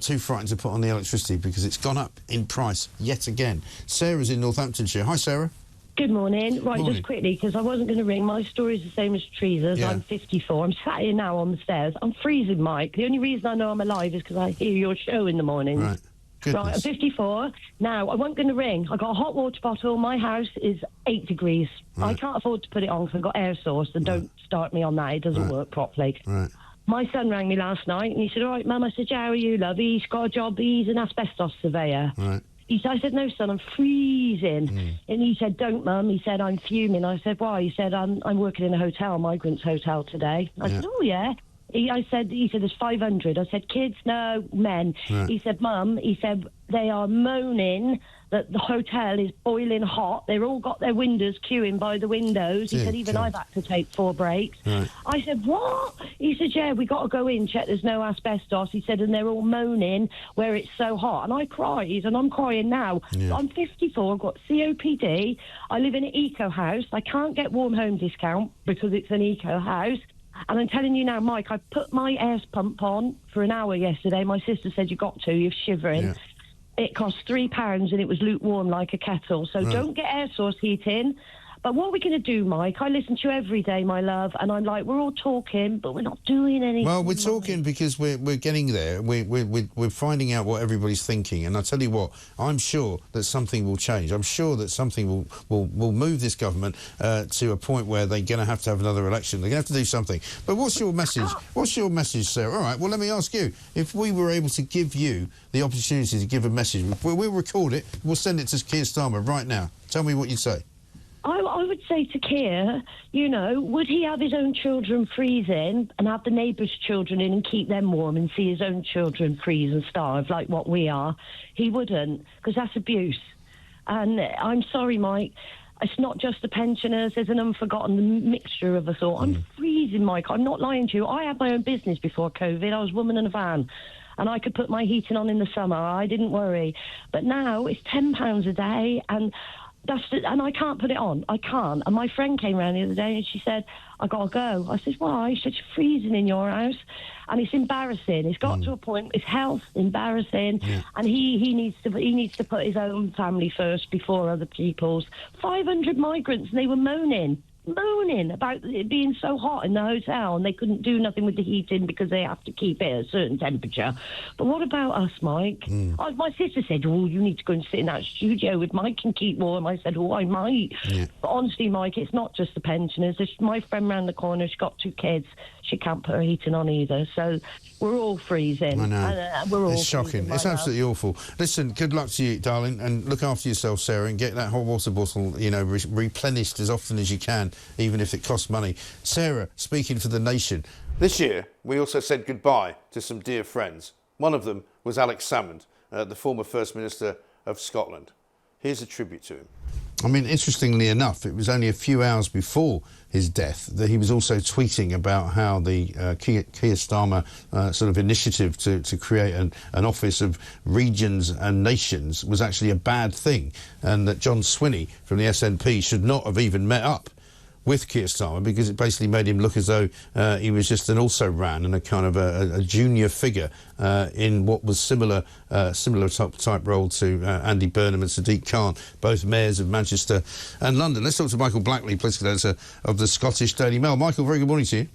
Too frightened to put on the electricity because it's gone up in price yet again. Sarah's in Northamptonshire. Hi, Sarah. Good morning. Right, Morning. just quickly, because I wasn't going to ring. My story's the same as Teresa's. Yeah. I'm 54. I'm sat here now on the stairs. I'm freezing, Mike. The only reason I know I'm alive is because I hear your show in the morning. Right. Goodness. Right, I'm 54. Now, I wasn't going to ring. I got a hot water bottle. My house is 8 degrees. Right. I can't afford to put it on because I've got air source, and don't start me on that. It doesn't work properly. Right. My son rang me last night, and he said, all right, Mum. I said, yeah, how are you, love? He's got a job. He's an asbestos surveyor. Right. I said, no, son, I'm freezing. And he said, don't, Mum. He said, I'm fuming. I said, why? He said, I'm working in a hotel, migrants hotel today. I said, oh, yeah. He said, there's 500. I said, kids, no, men. Right. He said, Mum, they are moaning that the hotel is boiling hot. They've all got their windows queuing by the windows. He said, even I've had to take 4 breaks. Right. I said, what? He said, yeah, we got to go in, check there's no asbestos. He said, and they're all moaning where it's so hot. And I cried, and I'm crying now. Yeah. I'm 54, I've got COPD. I live in an eco house. I can't get warm home discount because it's an eco house. And I'm telling you now, Mike, I put my air pump on for an hour yesterday. My sister said, you got to, you're shivering. Yeah. It cost £3 and it was lukewarm like a kettle. So don't get air source heating. But what are we going to do, Mike? I listen to you every day, my love, and I'm like, we're all talking, but we're not doing anything. Well, we're talking because we're getting there. We're finding out what everybody's thinking, and I tell you what, I'm sure that something will change. I'm sure that something will move this government to a point where they're going to have another election. They're going to have to do something. But what's your message? What's your message, Sarah? All right, well, let me ask you. If we were able to give you the opportunity to give a message, we'll record it, we'll send it to Keir Starmer right now. Tell me what you'd say. I would say to Keir, you know, would he have his own children freezing and have the neighbours' children in and keep them warm and see his own children freeze and starve like what we are? He wouldn't, because that's abuse. And I'm sorry, Mike, it's not just the pensioners. There's an unforgotten mixture of us all. I'm freezing, Mike. I'm not lying to you. I had my own business before COVID. I was a woman in a van. And I could put my heating on in the summer. I didn't worry. But now it's £10 a day, and and I can't put it on. I can't. And my friend came around the other day and she said, I got to go. I said, why? She said, it's freezing in your house. And it's embarrassing. It's got to a point, it's health, embarrassing. Yeah. And he needs to put his own family first before other people's. 500 migrants, and they were moaning about it being so hot in the hotel, and they couldn't do nothing with the heating because they have to keep it at a certain temperature. But what about us, Mike? My sister said, oh, you need to go and sit in that studio with Mike and keep warm. I said, oh, I might. Yeah. But honestly, Mike, it's not just the pensioners. It's my friend round the corner, she's got 2 kids. She can't put her heating on either. So we're all freezing. I know. And, we're all it's shocking. It's absolutely awful. Listen, good luck to you, darling, and look after yourself, Sarah, and get that hot water bottle, you know, replenished as often as you can, even if it costs money. Sarah, speaking for the nation. This year, we also said goodbye to some dear friends. One of them was Alex Salmond, the former First Minister of Scotland. Here's a tribute to him. I mean, interestingly enough, it was only a few hours before his death that he was also tweeting about how the Keir Starmer sort of initiative to create an office of regions and nations was actually a bad thing, and that John Swinney from the SNP should not have even met up with Keir Starmer, because it basically made him look as though he was just an also-ran and a kind of a junior figure in what was similar type role to Andy Burnham and Sadiq Khan, both mayors of Manchester and London. Let's talk to Michael Blackley, political editor of the Scottish Daily Mail. Michael, very good morning to you.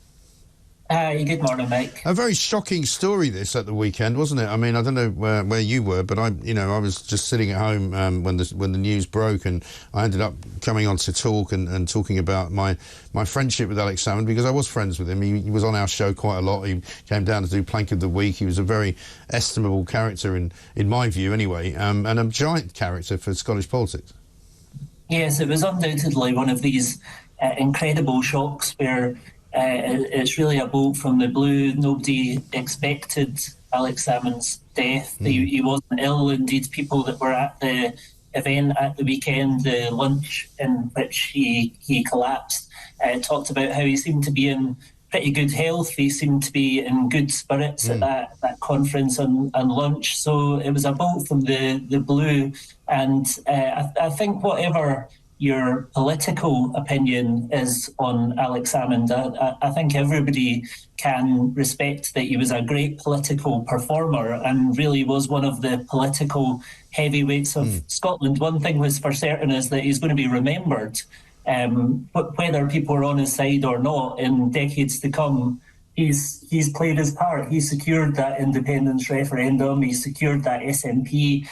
Good morning, Mike. A very shocking story this at the weekend, wasn't it? I mean, I don't know where you were, but I was just sitting at home when the news broke, and I ended up coming on to talk and talking about my friendship with Alex Salmond, because I was friends with him. He was on our show quite a lot. He came down to do Plank of the Week. He was a very estimable character in my view, anyway, and a giant character for Scottish politics. Yes, it was undoubtedly one of these incredible shocks where it's really a bolt from the blue. Nobody expected Alex Salmond's death. He wasn't ill. Indeed, people that were at the event at the weekend, the lunch in which he collapsed, talked about how he seemed to be in pretty good health. He seemed to be in good spirits at that conference and lunch. So it was a bolt from the blue. And I think whatever your political opinion is on Alex Salmond, I think everybody can respect that he was a great political performer and really was one of the political heavyweights of Scotland. One thing was for certain is that he's going to be remembered, whether people are on his side or not, in decades to come. He's played his part. He secured that independence referendum. He secured that SNP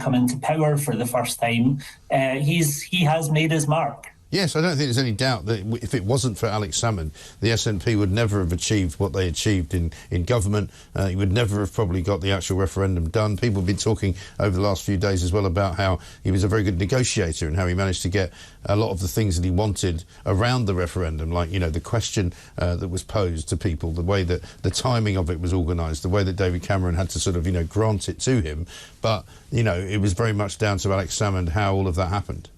coming to power for the first time. He has made his mark. Yes, I don't think there's any doubt that if it wasn't for Alex Salmond, the SNP would never have achieved what they achieved in government. He would never have probably got the actual referendum done. People have been talking over the last few days as well about how he was a very good negotiator and how he managed to get a lot of the things that he wanted around the referendum, like, you know, the question that was posed to people, the way that the timing of it was organised, the way that David Cameron had to sort of, you know, grant it to him. But, you know, it was very much down to Alex Salmond how all of that happened.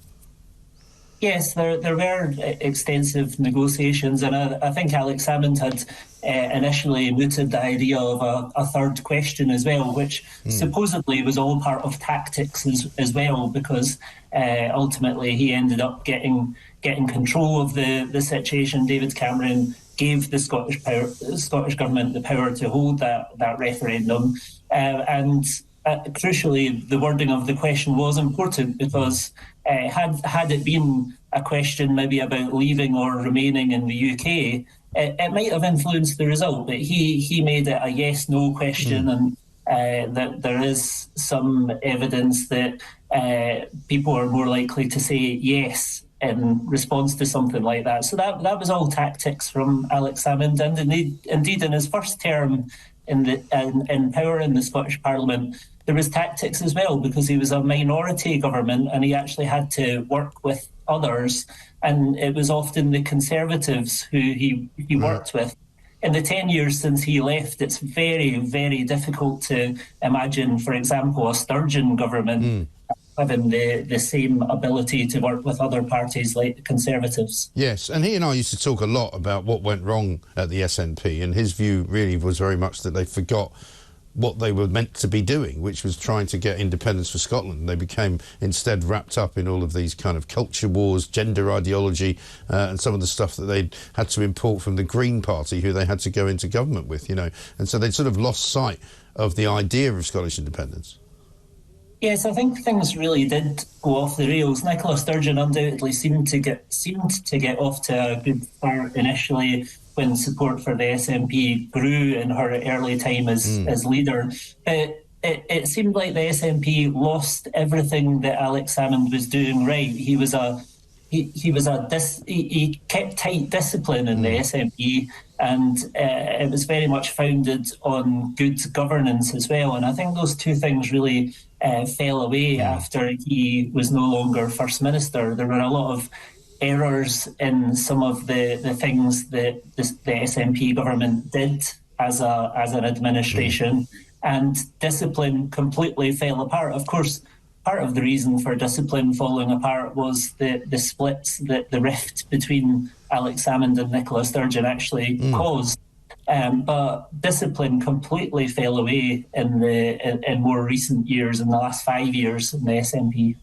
Yes, there were extensive negotiations, and I think Alex Salmond had initially mooted the idea of a third question as well, which supposedly was all part of tactics as well, because ultimately he ended up getting control of the situation. David Cameron gave the Scottish government the power to hold that referendum, and crucially, the wording of the question was important because Had it been a question maybe about leaving or remaining in the UK, it might have influenced the result. But he made it a yes/no question, and that there is some evidence that people are more likely to say yes in response to something like that. So that was all tactics from Alex Salmond, and indeed in his first term in power in the Scottish Parliament, there was tactics as well, because he was a minority government and he actually had to work with others, and it was often the Conservatives who he worked with. In the 10 years since he left, it's very, very difficult to imagine, for example, a Sturgeon government having the same ability to work with other parties like the Conservatives. Yes, and he and I used to talk a lot about what went wrong at the SNP, and his view really was very much that they forgot what they were meant to be doing, which was trying to get independence for Scotland. They became instead wrapped up in all of these kind of culture wars, gender ideology, and some of the stuff that they'd had to import from the Green Party, who they had to go into government with, And so they'd sort of lost sight of the idea of Scottish independence. Yes, I think things really did go off the rails. Nicola Sturgeon undoubtedly seemed to get off to a good start initially when support for the SNP grew in her early time as leader. But it seemed like the SNP lost everything that Alex Salmond was doing right. He kept tight discipline in the SNP, and it was very much founded on good governance as well. And I think those two things really fell away after he was no longer First Minister. There were a lot of errors in some of the things that the SNP government did as an administration, and discipline completely fell apart. Of course, part of the reason for discipline falling apart was the splits that the rift between Alex Salmond and Nicola Sturgeon actually caused. But discipline completely fell away in more recent years, in the last 5 years in the SNP.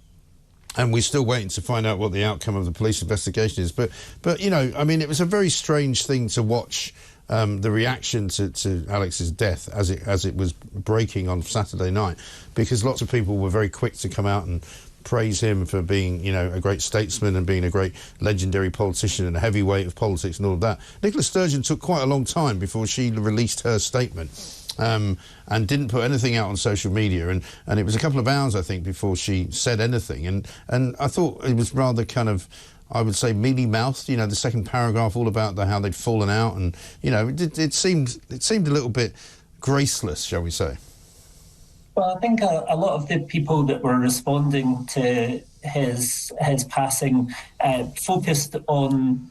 And we're still waiting to find out what the outcome of the police investigation is. But it was a very strange thing to watch the reaction to Alex's death as it was breaking on Saturday night, because lots of people were very quick to come out and praise him for being, a great statesman and being a great legendary politician and a heavyweight of politics and all of that. Nicola Sturgeon took quite a long time before she released her statement. And didn't put anything out on social media, and it was a couple of hours, I think, before she said anything, and I thought it was rather kind of, I would say, mealy-mouthed. The second paragraph all about how they'd fallen out, and it seemed a little bit graceless, shall we say? Well, I think a lot of the people that were responding to his passing focused on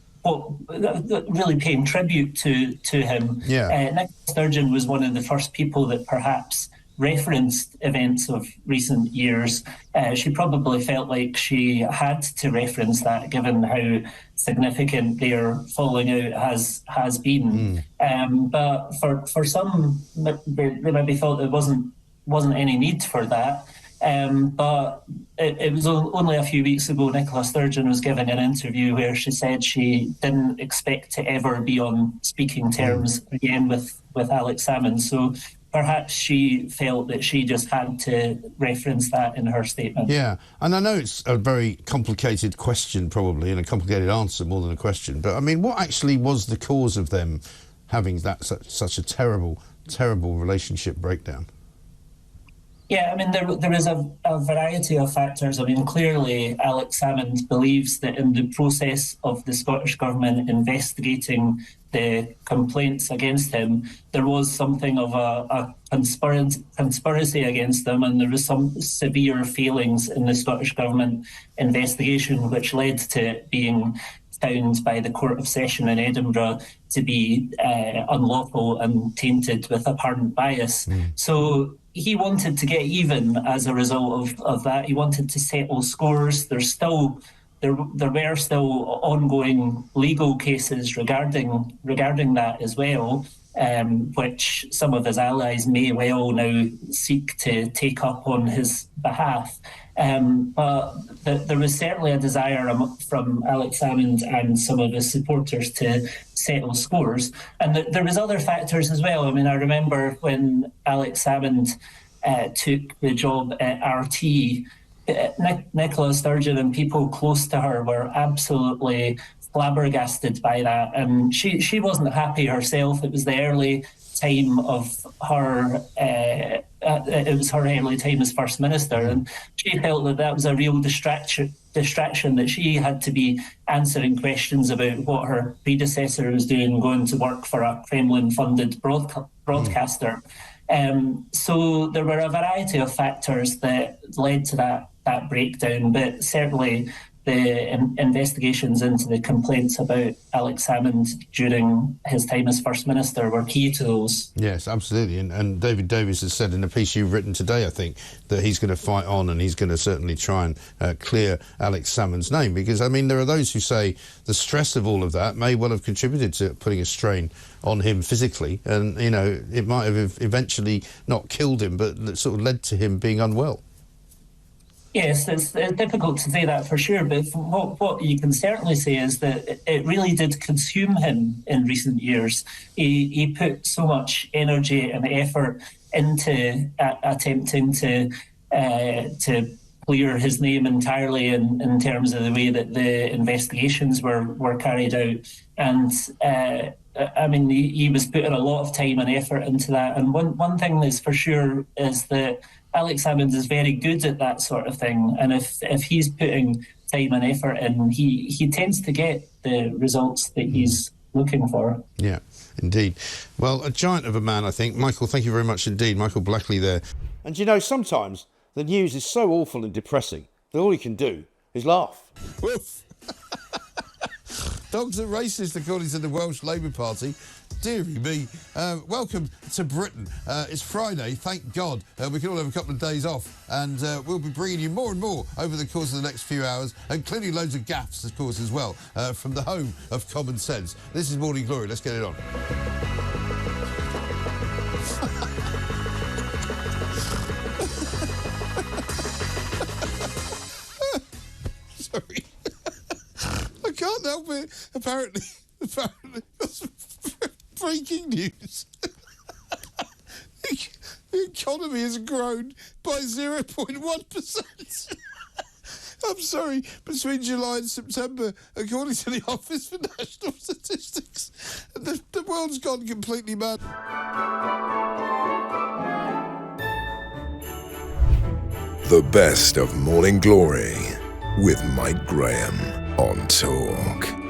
really paying tribute to him. Nicola Sturgeon was one of the first people that perhaps referenced events of recent years. She probably felt like she had to reference that, given how significant their falling out has been. But for some, they maybe thought there wasn't any need for that. But it was only a few weeks ago Nicola Sturgeon was giving an interview where she said she didn't expect to ever be on speaking terms again with Alex Salmond. So perhaps she felt that she just had to reference that in her statement. Yeah, and I know it's a very complicated question probably, and a complicated answer more than a question, but I mean, what actually was the cause of them having such a terrible relationship breakdown? Yeah, I mean, there is a variety of factors. I mean, clearly, Alex Salmond believes that in the process of the Scottish Government investigating the complaints against him, there was something of a conspiracy against them, and there was some severe failings in the Scottish Government investigation, which led to it being found by the Court of Session in Edinburgh to be unlawful and tainted with apparent bias. So he wanted to get even as a result of that. He wanted to settle scores. There were still ongoing legal cases regarding that as well, which some of his allies may well now seek to take up on his behalf. But there was certainly a desire from Alex Salmond and some of his supporters to settle scores. And there was other factors as well. I mean, I remember when Alex Salmond took the job at RT, Nicola Sturgeon and people close to her were absolutely flabbergasted by that, and she wasn't happy herself. It was the early time of her. It was her early time as First Minister, and she felt that was a real distraction. That she had to be answering questions about what her predecessor was doing, going to work for a Kremlin-funded broadcaster. So there were a variety of factors that led to that breakdown, but certainly the investigations into the complaints about Alex Salmond during his time as First Minister were key to those. Yes, absolutely. And David Davies has said in a piece you've written today, I think, that he's going to fight on and he's going to certainly try and clear Alex Salmond's name. Because, I mean, there are those who say the stress of all of that may well have contributed to putting a strain on him physically. And, you know, it might have eventually not killed him, but sort of led to him being unwell. Yes, it's difficult to say that for sure, but what you can certainly say is that it really did consume him in recent years. He put so much energy and effort into attempting to clear his name entirely in terms of the way that the investigations were carried out. And I mean, he was putting a lot of time and effort into that. And one thing that's for sure is that Alex Salmond is very good at that sort of thing, and if he's putting time and effort in, he tends to get the results that he's looking for. Yeah, indeed. Well, a giant of a man, I think. Michael, thank you very much indeed. Michael Blackley there. And you know, sometimes the news is so awful and depressing that all you can do is laugh. Woof. Dogs are racist, according to the Welsh Labour Party. Deary me. Welcome to Britain. It's Friday, thank God. We can all have a couple of days off, and we'll be bringing you more and more over the course of the next few hours, and clearly loads of gaffes, of course, as well, from the home of common sense. This is Morning Glory. Let's get it on. Sorry. I can't help it. Apparently, that's breaking news. The economy has grown by 0.1%. I'm sorry, between July and September, according to the Office for National Statistics. The world's gone completely mad. The best of Morning Glory with Mike Graham on Talk.